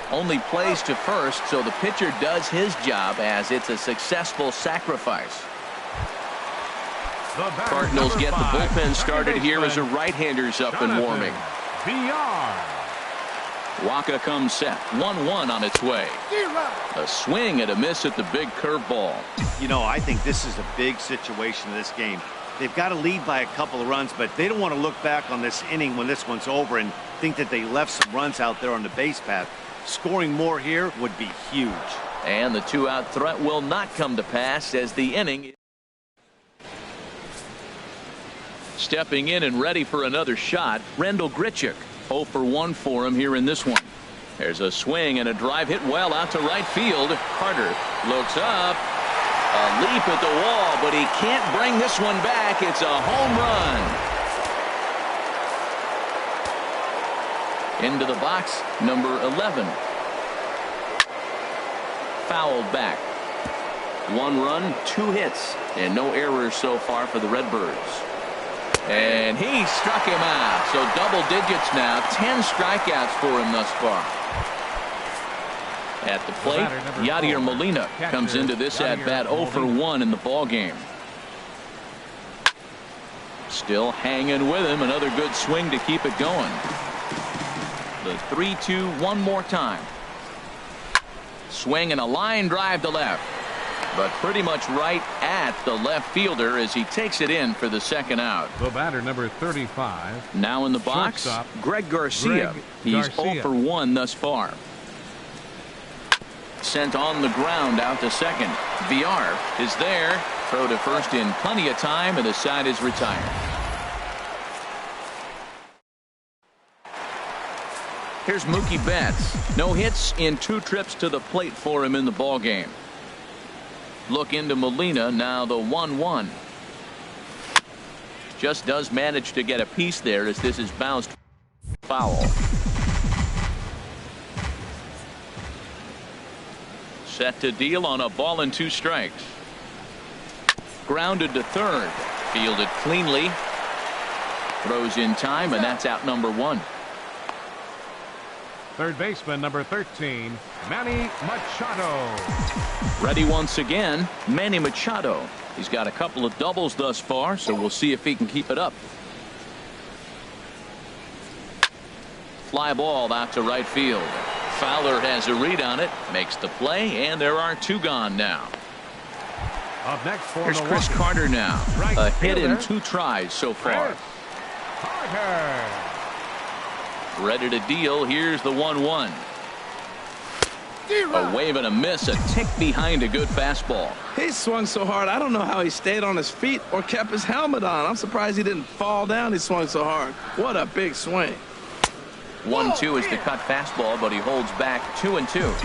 Only plays to first, so the pitcher does his job as it's a successful sacrifice. Cardinals get the bullpen started here as a right-hander's up and warming. Waka comes set. 1-1 on its way. A swing and a miss at the big curveball. You know, I think this is a big situation in this game. They've got to lead by a couple of runs, but they don't want to look back on this inning when this one's over and think that they left some runs out there on the base path. Scoring more here would be huge. And the 2-out threat will not come to pass as the inning. Stepping in and ready for another shot, Rendell Grichuk. 0 for 1 for him here in this one. There's a swing and a drive hit well out to right field. Carter looks up. A leap at the wall, but he can't bring this one back. It's a home run. Into the box, number 11. Fouled back. 1 run, 2 hits, and no errors so far for the Redbirds. And he struck him out. So double digits now. 10 strikeouts for him thus far. At the plate, Yadier Molina comes into this at-bat 0 for 1 in the ball game. Still hanging with him. Another good swing to keep it going. The 3-2 one more time. Swing and a line drive to left. But pretty much right at the left fielder as he takes it in for the second out. The batter, number 35. Now in the box, shortstop, Greg Garcia. He's 0 for 1 thus far. Sent on the ground out to second. Villar is there. Throw to first in plenty of time, and the side is retired. Here's Mookie Betts. No hits in 2 trips to the plate for him in the ball game. Look into Molina, now the 1-1. Just does manage to get a piece there as this is bounced foul. Set to deal on a ball and 2 strikes. Grounded to third. Fielded cleanly. Throws in time, and that's out number 1. Third baseman, number 13, Manny Machado. Ready once again, Manny Machado. He's got a couple of doubles thus far, so we'll see if he can keep it up. Fly ball out to right field. Fowler has a read on it, makes the play, and there are 2 gone now. Up next for Here's Milwaukee. Chris Carter now. Right a hit in fielder. 2 tries so far. Carter. Ready to deal. Here's the 1-1. A wave and a miss. A tick behind a good fastball. He swung so hard, I don't know how he stayed on his feet or kept his helmet on. I'm surprised he didn't fall down. He swung so hard. What a big swing. 1-2 is the cut fastball, but he holds back 2-2.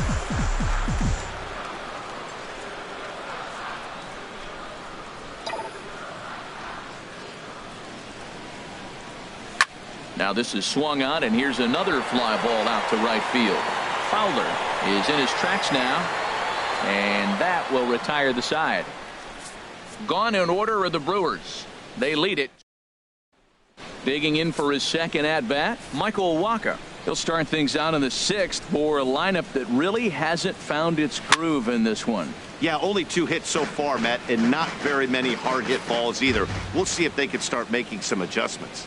Now this is swung on, and here's another fly ball out to right field. Fowler is in his tracks now, and that will retire the side. Gone in order are the Brewers. They lead it. Digging in for his second at-bat, Michael Wacha. He'll start things out in the 6th for a lineup that really hasn't found its groove in this one. Yeah, only 2 hits so far, Matt, and not very many hard hit balls either. We'll see if they can start making some adjustments.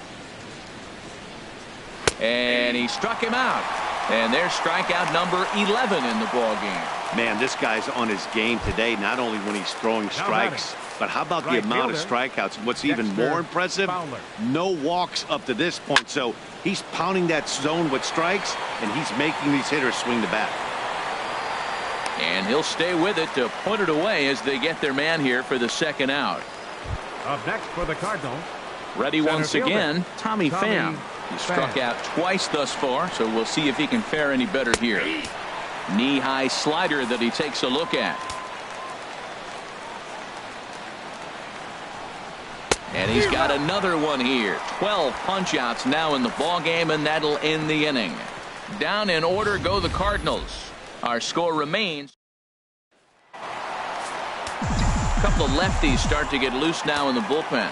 And he struck him out. And there's strikeout number 11 in the ball game. Man, this guy's on his game today, not only when he's throwing strikes, but how about the amount of strikeouts? What's even more impressive, no walks up to this point. So he's pounding that zone with strikes, and he's making these hitters swing the bat. And he'll stay with it to put it away as they get their man here for the second out. Up next for the Cardinals. Ready once again, Tommy Pham. He struck Pham. out twice thus far, so we'll see if he can fare any better here. Knee-high slider that he takes a look at. And he's got another one here. 12 punch-outs now in the ball game, and that'll end the inning. Down in order go the Cardinals. Our score remains. A couple of lefties start to get loose now in the bullpen.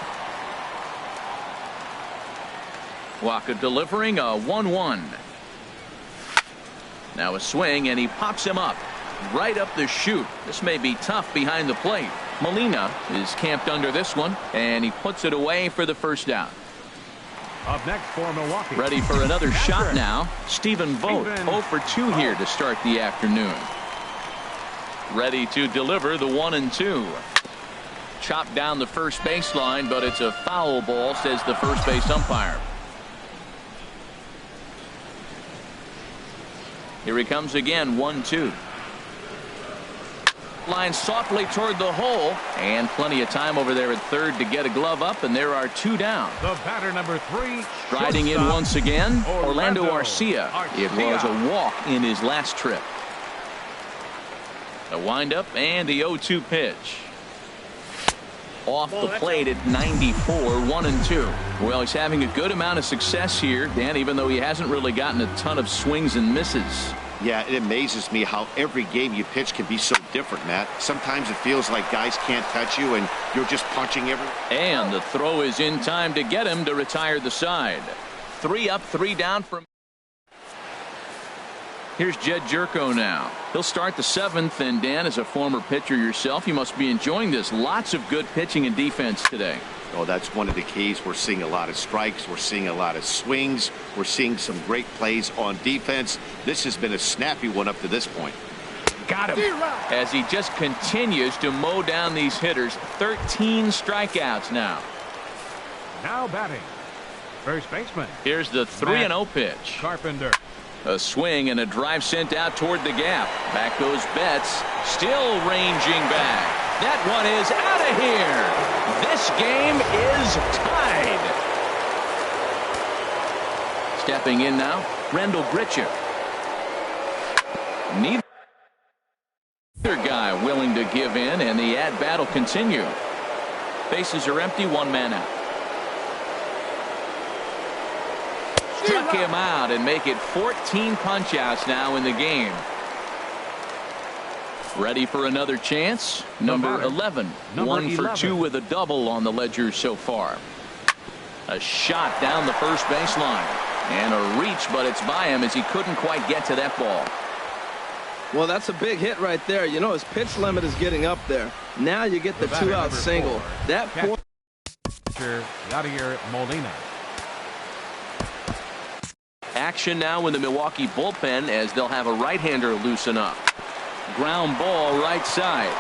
Wacha delivering a 1-1. Now a swing, and he pops him up. Right up the chute. This may be tough behind the plate. Molina is camped under this one, and he puts it away for the first out. Up next for Milwaukee. Ready for another shot now. Stephen Vogt, 0 for 2 here to start the afternoon. Ready to deliver the 1-2. Chopped down the first baseline, but it's a foul ball, says the first base umpire. Here he comes again, 1-2. Line softly toward the hole, and plenty of time over there at third to get a glove up, and there are 2 down. The batter, number 3. Striding in once again, Orlando Arcia. It was a walk in his last trip. A windup and the 0-2 pitch. off the plate at 94, 1-2. Well, he's having a good amount of success here, Dan, even though he hasn't really gotten a ton of swings and misses. Yeah, it amazes me how every game you pitch can be so different, Matt. Sometimes it feels like guys can't touch you and you're just punching every... And the throw is in time to get him to retire the side. 3 up, 3 down from... Here's Jed Jerko now. He'll start the 7th, and Dan, as a former pitcher yourself, you must be enjoying this. Lots of good pitching and defense today. Oh, that's one of the keys. We're seeing a lot of strikes. We're seeing a lot of swings. We're seeing some great plays on defense. This has been a snappy one up to this point. Got him. As he just continues to mow down these hitters. 13 strikeouts now. Now batting, first baseman. Here's the 3-0 pitch. Carpenter. A swing and a drive sent out toward the gap. Back goes Betts. Still ranging back. That one is out of here. This game is tied. Stepping in now, Randall Grichuk. Neither guy willing to give in, and the at-bat will continue. Bases are empty, 1 man out. Struck him out and make it 14 punch-outs now in the game. Ready for another chance? Number 11. 1 for 2 with a double on the ledger so far. A shot down the first baseline. And a reach, but it's by him as he couldn't quite get to that ball. Well, that's a big hit right there. You know, his pitch limit is getting up there. Now you get the 2-out single. That four... Yadier Molina. Action now in the Milwaukee bullpen as they'll have a right-hander loosen up. Ground ball right side.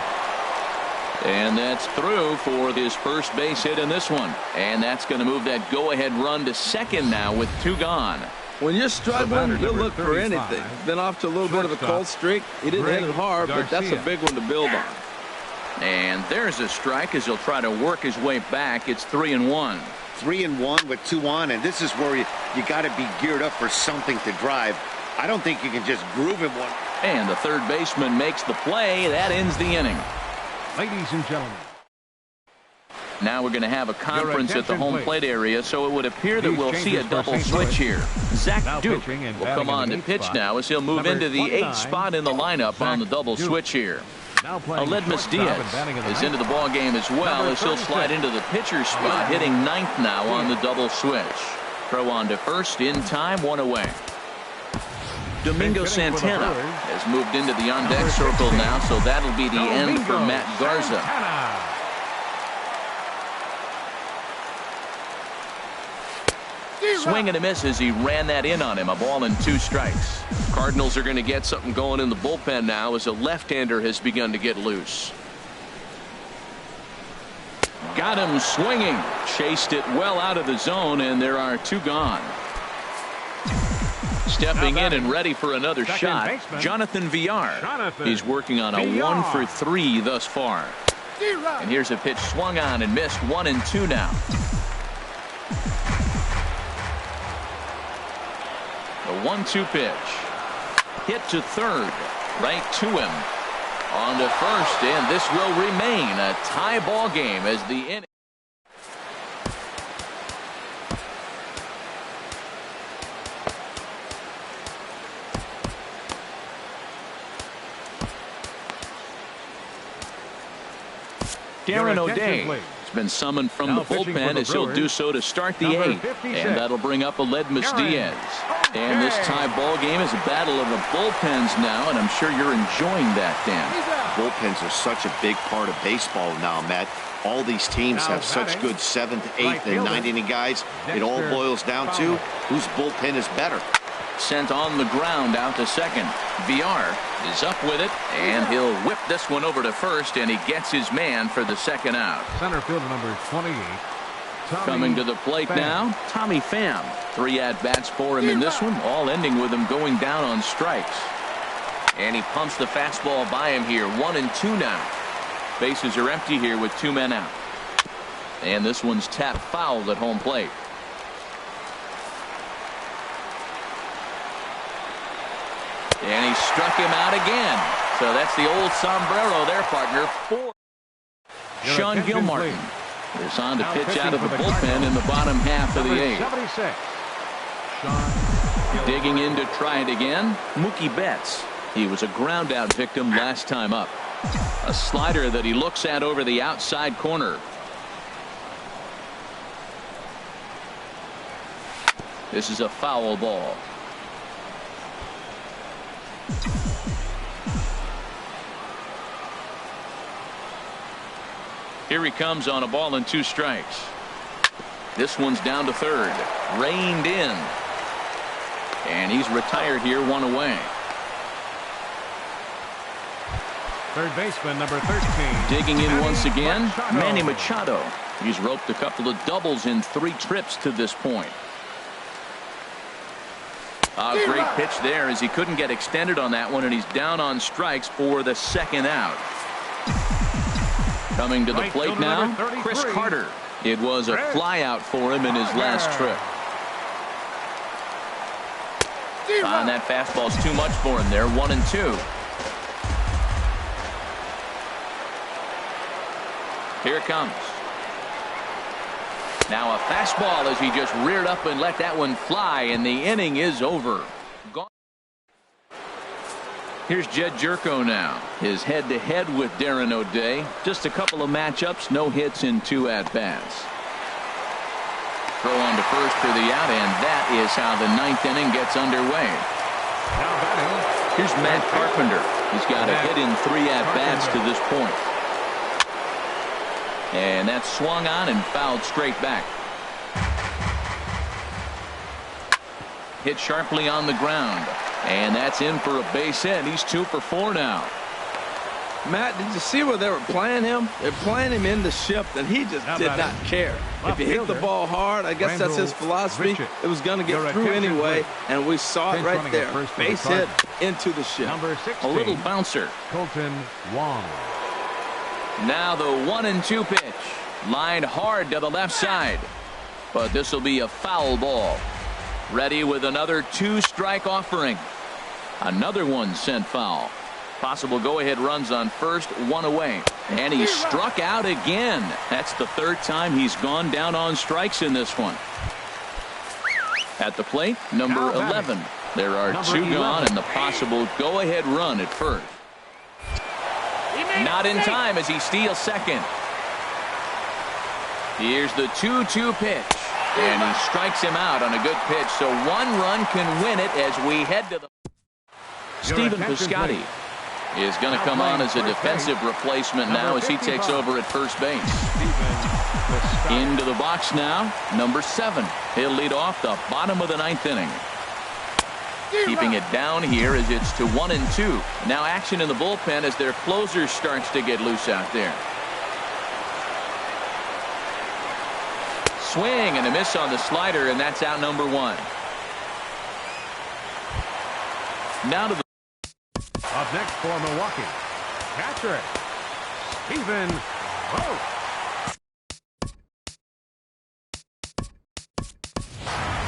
And that's through for his first base hit in this one. And that's going to move that go-ahead run to second now with 2 gone. When you're struggling, you'll look for anything. Been off to a little bit of a cold streak. He didn't hit it hard, but that's a big one to build on. And there's a strike as he'll try to work his way back. It's 3-1. 3-1 with 2 on, and this is where you got to be geared up for something to drive. I don't think you can just groove him one. And the third baseman makes the play. That ends the inning. Ladies and gentlemen. Now we're going to have a conference at the home plate area, so it would appear that we'll see a double switch here. Zach Duke will come on to pitch now as he'll move into the 8th spot in the lineup on the double switch here. Aledmus Diaz is into the ball game as well as he'll slide into the pitcher's spot, hitting 9th now on the double switch. Throw on to first in time, 1 away. Domingo Santana has moved into the on-deck circle now, so that'll be the end for Matt Garza. Swing and a miss as he ran that in on him. A ball and 2 strikes. Cardinals are going to get something going in the bullpen now as a left-hander has begun to get loose. Got him swinging. Chased it well out of the zone, and there are 2 gone. Stepping in and ready for another shot, Jonathan Villar. He's working on a 1 for 3 thus far. And here's a pitch swung on and missed. 1-2 now. The 1-2 pitch. Hit to third. Right to him. On to first, and this will remain a tie ball game as the inning. Darren O'Day has been summoned from the bullpen as he'll do so to start the 8th. And that'll bring up Aledmus Diaz. And this tie ball game is a battle of the bullpens now, and I'm sure you're enjoying that, Dan. Bullpens are such a big part of baseball now, Matt. All these teams have such good 7th, 8th, and 9th inning guys. It all boils down to whose bullpen is better. Sent on the ground out to second. Villar is up with it, and he'll whip this one over to first, and he gets his man for the second out. Center fielder number 28. Coming to the plate now, Tommy Pham. 3 at-bats for him in this one, all ending with him going down on strikes. And he pumps the fastball by him here. 1-2 now. Bases are empty here with 2 men out. And this one's tapped foul at home plate. And he struck him out again. So that's the old sombrero there, partner. 4. Sean Gilmartin is on to pitch out of the bullpen in the bottom half of the eighth. 76. Sean Digging in to try it again, Mookie Betts. He was a ground out victim last time up. A slider that he looks at over the outside corner. This is a foul ball. Here he comes on a ball and 2 strikes. This one's down to third. Reined in. And he's retired here, 1 away. Third baseman, number 13. Digging in once again, Manny Machado. He's roped a couple of doubles in 3 trips to this point. A great pitch there as he couldn't get extended on that one, and he's down on strikes for the second out. Coming to the plate now, Chris Carter. It was a flyout for him in his last trip. And that fastball's too much for him there, 1-2. Here it comes. Now a fastball as he just reared up and let that one fly, and the inning is over. Gone. Here's Jed Jerko now. His head-to-head with Darren O'Day. Just a couple of matchups, no hits in 2 at-bats. Throw on to first for the out, and that is how the 9th inning gets underway. Here's Matt Carpenter. He's got a hit in 3 at-bats to this point. And that's swung on and fouled straight back. Hit sharply on the ground. And that's in for a base hit. He's 2 for 4 now. Matt, did you see where they were playing him? They're playing him in the shift, and he just did not care. If he hit the ball hard, I guess that's his philosophy. It was going to get through anyway, and we saw it right there. Base hit into the shift. Number 16. A little bouncer. Colton Wong. Now the 1-2 pitch. Lined hard to the left side. But this will be a foul ball. Ready with another 2-strike offering. Another one sent foul. Possible go-ahead runs on first, 1 away. And he struck out again. That's the 3rd time he's gone down on strikes in this one. At the plate, number 11. There are 2 gone and the possible go-ahead run at first. Not in time as he steals second. Here's the 2-2 pitch. And he strikes him out on a good pitch. So 1 run can win it as we head to the... Stephen Piscotty is going to come on as a defensive replacement now as he takes over at first base. Into the box now, number 7. He'll lead off the bottom of the 9th inning. Keeping it down here as it's to 1-2. Now action in the bullpen as their closer starts to get loose out there. Swing and a miss on the slider, and that's out number 1. Now to the... Up next for Milwaukee, catcher Stephen Vogt.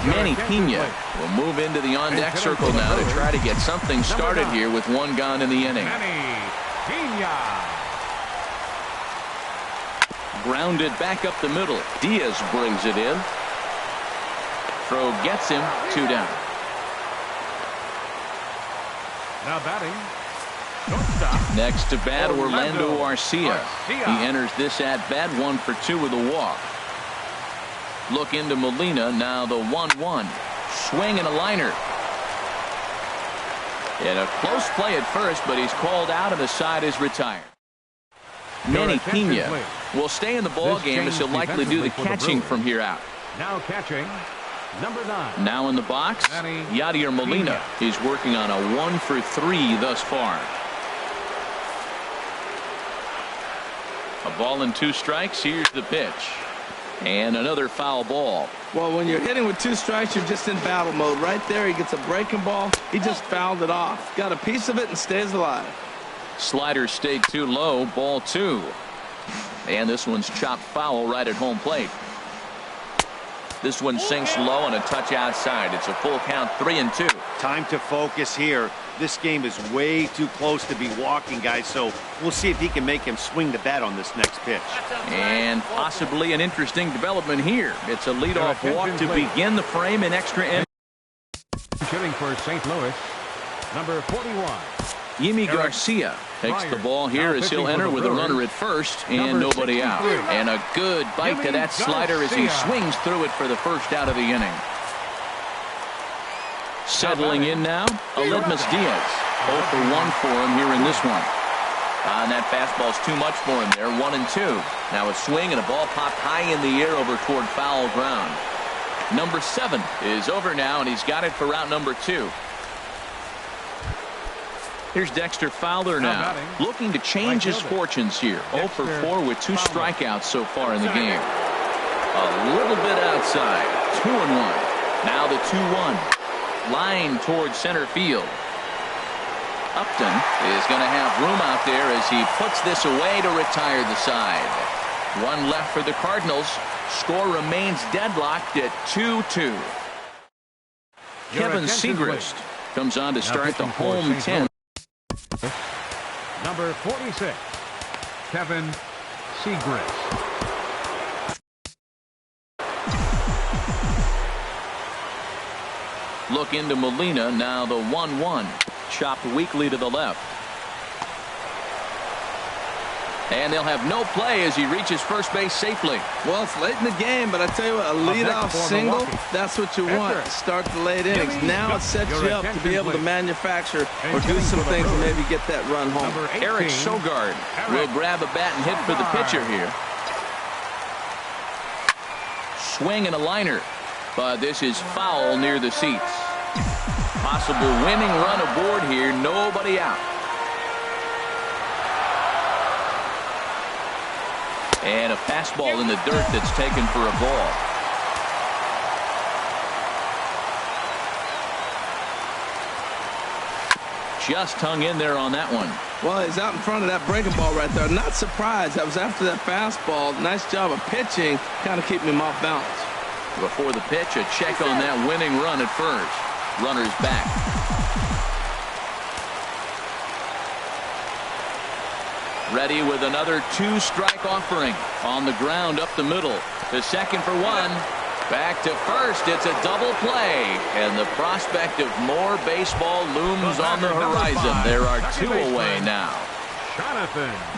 Manny Pena will move into the on-deck circle now to try to get something started here with 1 gone in the inning. Manny Pena. Grounded back up the middle. Diaz brings it in. Throw gets him, 2 down. Now batting, shortstop. Next to bat, Orlando Arcia. He enters this at bat 1 for 2 with a walk. Look into Molina, now the 1-1. Swing and a liner. And a close play at first, but he's called out and the side is retired. Manny Pena will stay in the ball game as he'll likely do the catching from here out. Now catching, number 9. Now in the box, Yadier Molina. He's working on a 1 for 3 thus far. A ball and 2 strikes. Here's the pitch. And another foul ball. Well, when you're hitting with 2 strikes, you're just in battle mode. Right there, he gets a breaking ball. He just fouled it off. Got a piece of it and stays alive. Slider stayed too low. Ball 2. And this one's chopped foul right at home plate. This one sinks low and a touch outside. It's a full count, 3-2. Time to focus here. This game is way too close to be walking, guys, so we'll see if he can make him swing the bat on this next pitch. And possibly an interesting development here. It's a leadoff walk to begin the frame in extra innings. Hitting for St. Louis, number 41. Yimi Garcia takes the ball here as he'll enter with a runner at first and nobody out. And a good bite to that slider as he swings through it for the first out of the inning. Settling in now, Aledmus Diaz. 0 for 1 for him here in this one. And that fastball's too much for him there. 1-2. Now a swing and a ball popped high in the air over toward foul ground. Number 7 is over now, and he's got it for route number 2. Here's Dexter Fowler now, looking to change his fortunes here. 0 for 4 with 2 strikeouts so far in the game. A little bit outside. 2-1. Now the 2-1. Line towards center field. Upton is going to have room out there as he puts this away to retire the side. One left for the Cardinals. Score remains deadlocked at 2-2. Kevin Segrist comes on to start the home 10. Number 46, Kevin Segrist. Look into Molina, now the 1-1. Chopped weakly to the left. And they'll have no play as he reaches first base safely. Well, it's late in the game, but I tell you what, a leadoff single, that's what you want to start the late innings. Now it sets you up to be able to manufacture or do some things and maybe get that run home. Eric Sogard will grab a bat and hit for the pitcher here. Swing and a liner. But this is foul near the seats. Possible winning run aboard here. Nobody out. And a fastball in the dirt that's taken for a ball. Just hung in there on that one. Well, he's out in front of that breaking ball right there. Not surprised. That was after that fastball. Nice job of pitching, kind of keeping him off balance. Before the pitch, a check on that winning run at first. Runner's back. Ready with another 2-strike offering. On the ground up the middle. To second for 1. Back to first. It's a double play. And the prospect of more baseball looms on the horizon. There are 2 away now.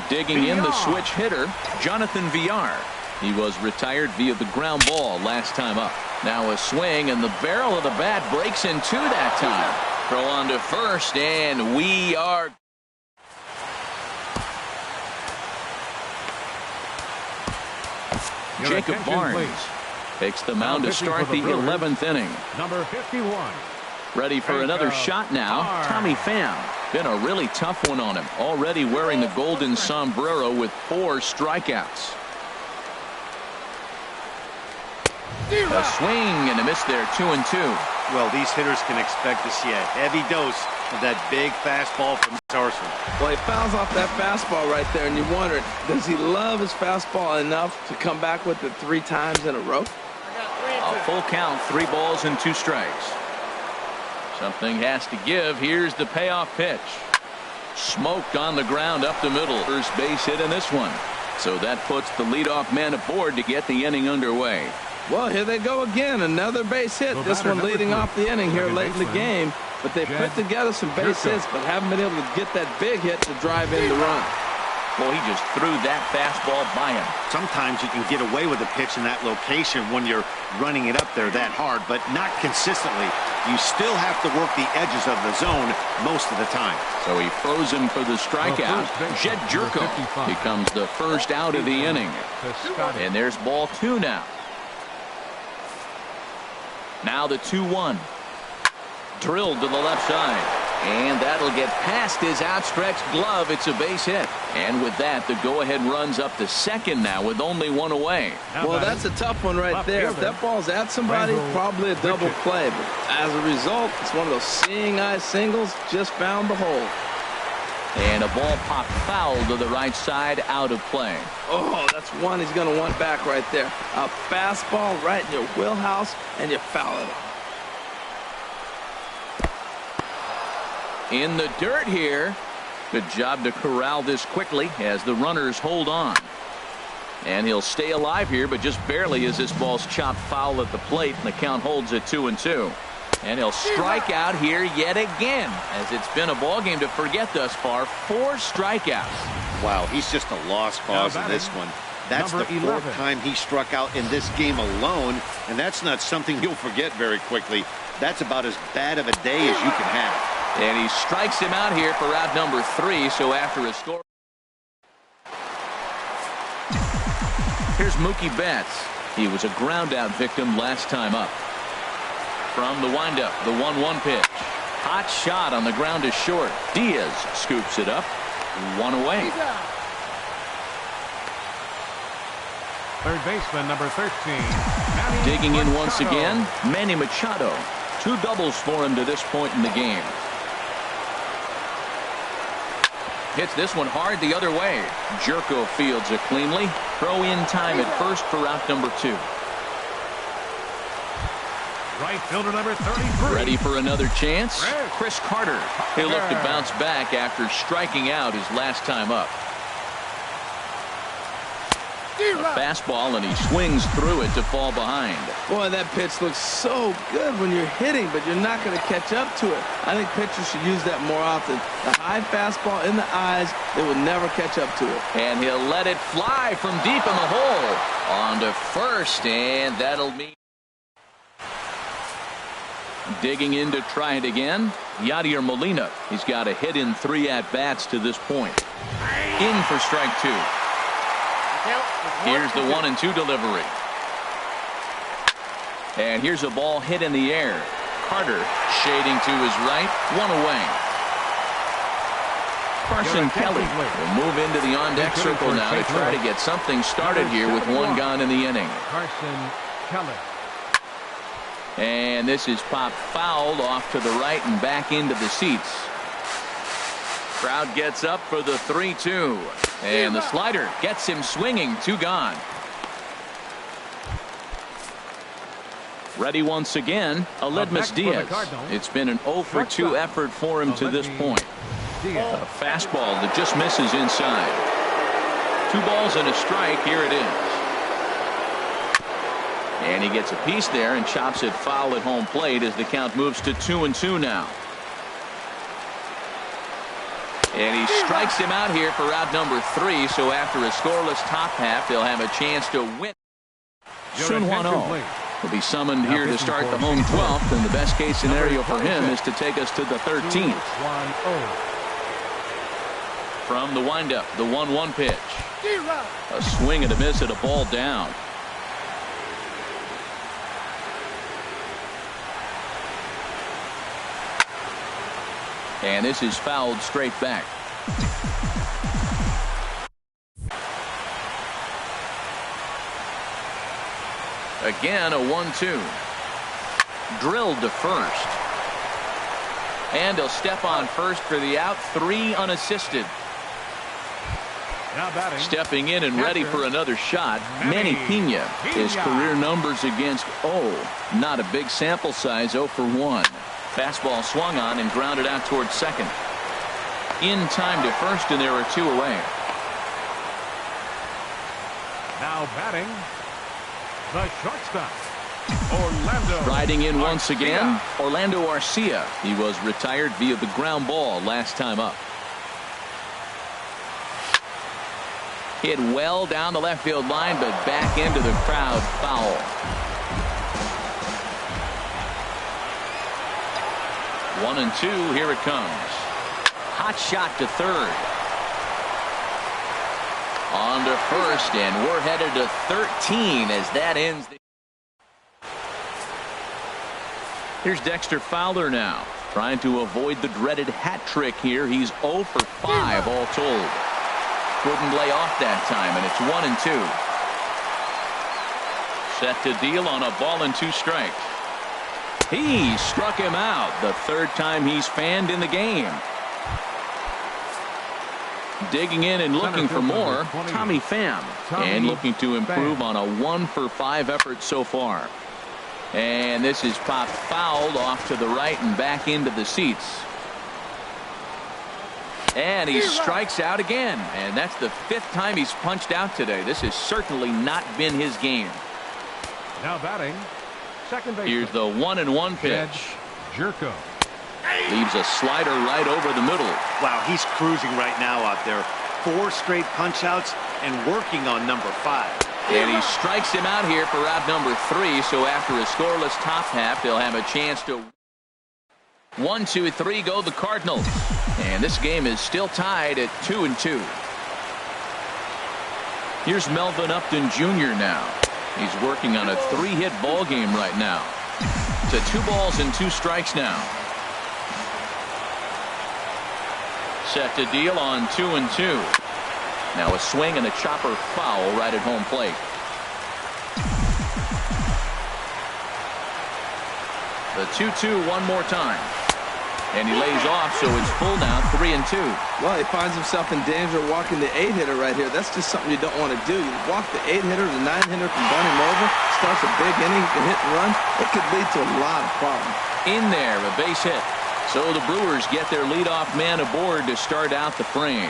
Digging in the switch hitter, Jonathan Villar. He was retired via the ground ball last time up. Now a swing, and the barrel of the bat breaks in 2 that time. Throw on to first, and we are... Jacob Barnes takes the mound to start the 11th inning. Number 51. Ready for another shot now. Tommy Pham. Been a really tough one on him. Already wearing the golden sombrero with 4 strikeouts. A swing and a miss there. 2-2. Well, these hitters can expect to see a heavy dose of that big fastball from this arsenal. Well, he fouls off that fastball right there, and you wonder, does he love his fastball enough to come back with it 3 times in a row? A full count, 3 balls and 2 strikes. Something has to give. Here's the payoff pitch. Smoked on the ground up the middle. First base hit in this one. So that puts the leadoff man aboard to get the inning underway. Well, here they go again. Another base hit. This one leading off the inning here late in the game. But they put together some base hits, but haven't been able to get that big hit to drive in the run. Well, he just threw that fastball by him. Sometimes you can get away with a pitch in that location when you're running it up there that hard, but not consistently. You still have to work the edges of the zone most of the time. So he froze him for the strikeout. Jed Jerko becomes the first out of the inning. And there's ball 2 now. Now the 2-1. Drilled to the left side. And that'll get past his outstretched glove. It's a base hit. And with that, the go-ahead runs up to second now with only 1 away. Well, that's a tough one right there. If that ball's at somebody, probably a double play. But as a result, it's one of those seeing eye singles. Just found the hole. And a ball popped foul to the right side, out of play. Oh, that's one he's going to want back right there. A fastball right in your wheelhouse, and you foul it. In the dirt here. Good job to corral this quickly as the runners hold on. And he'll stay alive here, but just barely as this ball's chopped foul at the plate, and the count holds at 2-2. And he'll strike out here yet again, as it's been a ball game to forget thus far. 4 strikeouts. Wow, he's just a lost cause in this one. That's the 4th time he struck out in this game alone, and that's not something you'll forget very quickly. That's about as bad of a day as you can have. And he strikes him out here for out number 3, so after a score. Here's Mookie Betts. He was a ground-out victim last time up. From the windup, the 1-1 pitch. Hot shot on the ground is short. Diaz scoops it up. 1 away. Third baseman, number 13. Digging in once again, Manny Machado. 2 doubles for him to this point in the game. Hits this one hard the other way. Jerko fields it cleanly. Throw in time at first for out number 2. Right fielder number 33. Ready for another chance? Chris Carter. He'll look to bounce back after striking out his last time up. A fastball, and he swings through it to fall behind. Boy, that pitch looks so good when you're hitting, but you're not going to catch up to it. I think pitchers should use that more often. The high fastball in the eyes, they will never catch up to it. And he'll let it fly from deep in the hole. On to first, and that'll mean. Digging in to try it again, Yadier Molina. He's got a hit in 3 at-bats to this point. In for strike 2. Here's the 1-2 delivery. And here's a ball hit in the air. Carter shading to his right. 1 away. Carson Kelly will move into the on-deck circle now to try to get something started here with 1 gone in the inning. Carson Kelly. And this is popped fouled off to the right and back into the seats. Crowd gets up for the 3-2. And the slider gets him swinging. 2 gone. Ready once again, Aledmys Diaz. It's been an 0 for 2 effort for him to this point. A fastball that just misses inside. 2 balls and a strike. Here it is. And he gets a piece there and chops it foul at home plate as the count moves to 2-2 now. And he strikes him out here for out number 3. So after a scoreless top half, they'll have a chance to win. Sunhwan will be summoned here to start the home 12th, and the best case scenario for him is to take us to the 13th. From the windup, the 1-1 pitch. A swing and a miss at a ball down. And this is fouled straight back. Again, a 1-2. Drilled to first. And he'll step on first for the out. 3 unassisted. Stepping in and ready for another shot, Manny Pena. His career numbers against not a big sample size, 0 for 1. Fastball swung on and grounded out towards second. In time to first, and there are 2 away. Now batting, the shortstop, Orlando. Riding in once again, Orlando Arcia. He was retired via the ground ball last time up. Hit well down the left field line, but back into the crowd, foul. 1-2, here it comes. Hot shot to third. On to first, and we're headed to 13 as that ends. Here's Dexter Fowler now, trying to avoid the dreaded hat trick here. He's 0 for 5 all told. Couldn't lay off that time, and it's 1-2. Set to deal on a ball and 2 strikes. He struck him out, the 3rd time he's fanned in the game. Digging in and looking for more, Tommy Pham. And looking to improve on a 1-for-5 effort so far. And this is popped fouled off to the right and back into the seats. And he strikes out again. And that's the 5th time he's punched out today. This has certainly not been his game. Now batting, second base. Here's the 1-1 pitch. Jerko. Leaves a slider right over the middle. Wow, he's cruising right now out there. 4 straight punch outs and working on number 5. And he strikes him out here for out number 3. So after a scoreless top half, they'll have a chance to 1, 2, 3 go the Cardinals. And this game is still tied at 2-2. Here's Melvin Upton Jr. now. He's working on a 3-hit ball game right now. To 2 balls and 2 strikes now. Set to deal on 2-2. Now a swing and a chopper foul right at home plate. The 2-2 one more time. And he lays off, so it's full now, 3-2. Well, he finds himself in danger of walking the 8-hitter right here. That's just something you don't want to do. You walk the 8-hitter, the 9-hitter can burn him over. Starts a big inning, you can hit and run. It could lead to a lot of problems. In there, a base hit. So the Brewers get their leadoff man aboard to start out the frame.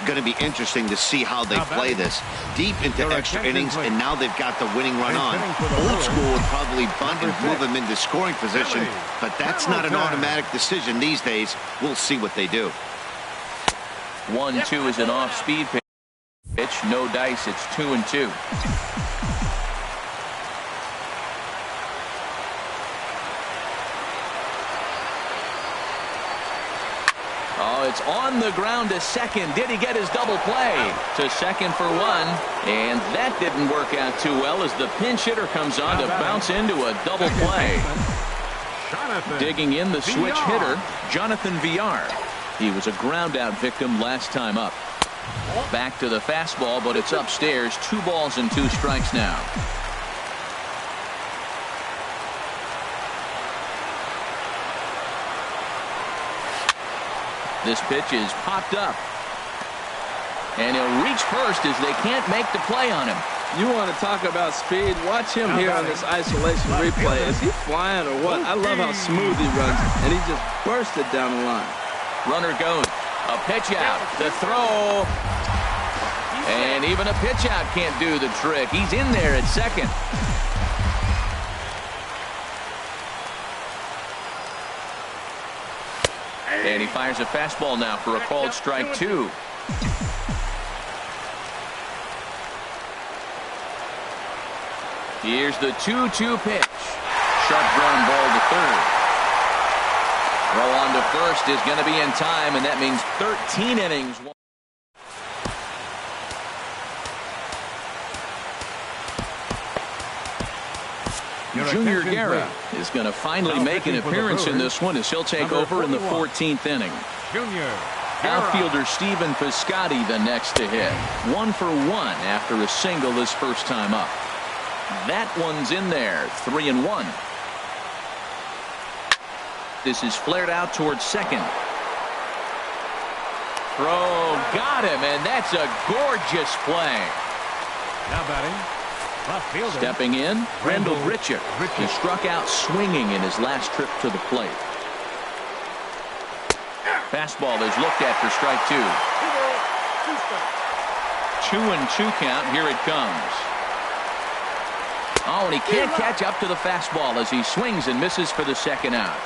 Going to be interesting to see how they play this. Deep into extra innings, and now they've got the winning run on. Old school would probably bunt and move him into scoring position, but that's not an automatic decision these days. We'll see what they do. 1-2 is an off-speed pitch. No dice. It's 2-2. Oh, it's on the ground to second. Did he get his double play? To second for 1. And that didn't work out too well as the pinch hitter comes on to bounce into a double play. Digging in the switch hitter, Jonathan Villar. He was a ground out victim last time up. Back to the fastball, but it's upstairs. 2 balls and 2 strikes now. This pitch is popped up. And he'll reach first as they can't make the play on him. You want to talk about speed? Watch him here on this isolation replay. Is he flying or what? I love how smooth he runs, and he just bursted down the line. Runner goes. A pitch out. The throw. And even a pitch out can't do the trick. He's in there at second. And he fires a fastball now for a called strike 2. Here's the 2-2 pitch. Sharp ground ball to third. Throw on to first is going to be in time, and that means 13 innings. Junior Guerra is going to finally make an appearance in this one as he'll take over in the 14th inning. Outfielder Stephen Piscotty the next to hit. 1 for 1 after a single his first time up. That one's in there. 3-1. This is flared out towards second. Throw got him, and that's a gorgeous play. Now batting. Stepping in, Randall Grichuk. He struck out swinging in his last trip to the plate. Fastball is looked at for strike 2. 2-2 count. Here it comes. Oh, and he can't catch up to the fastball as he swings and misses for the second out.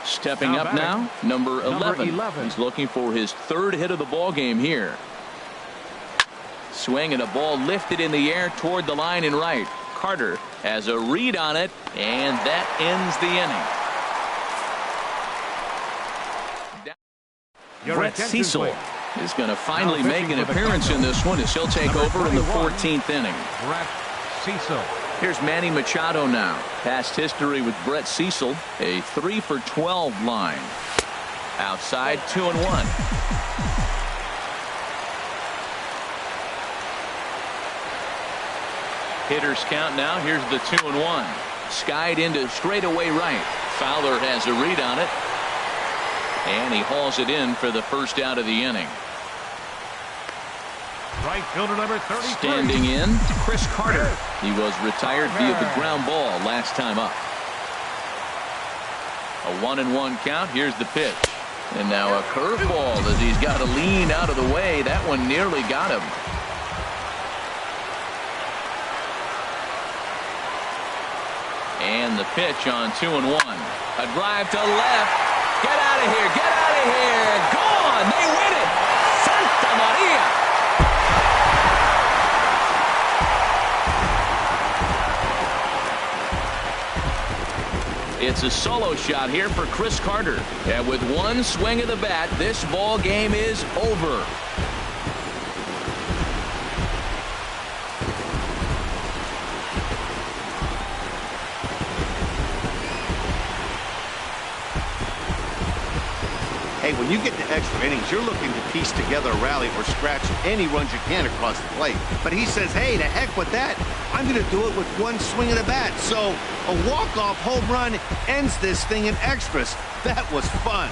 Stepping up now, number 11. He's looking for his 3rd hit of the ball game here. Swing and a ball lifted in the air toward the line and right. Carter has a read on it, and that ends the inning. Brett Cecil is going to finally make an appearance in this one as he'll take over in the 14th inning. Brett Cecil. Here's Manny Machado now. Past history with Brett Cecil, a 3 for 12 line. Outside, 2-1. Hitters count now. Here's the 2-1. Skied into straightaway right. Fowler has a read on it. And he hauls it in for the first out of the inning. Right fielder number 33. Standing in, Chris Carter. He was retired via the ground ball last time up. A 1-1 count. Here's the pitch. And now a curveball as he's got to lean out of the way. That one nearly got him. And the pitch on 2-1. A drive to left. Get out of here. Get out of here. Gone. They win it. Santa Maria. It's a solo shot here for Chris Carter. And with one swing of the bat, this ball game is over. Hey, when you get to extra innings, you're looking to piece together a rally or scratch any runs you can across the plate. But he says, hey, to heck with that. I'm going to do it with one swing of the bat. So a walk-off home run ends this thing in extras. That was fun.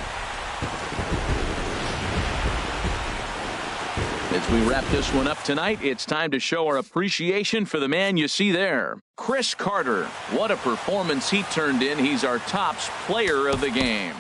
As we wrap this one up tonight, it's time to show our appreciation for the man you see there, Chris Carter. What a performance he turned in. He's our tops player of the game.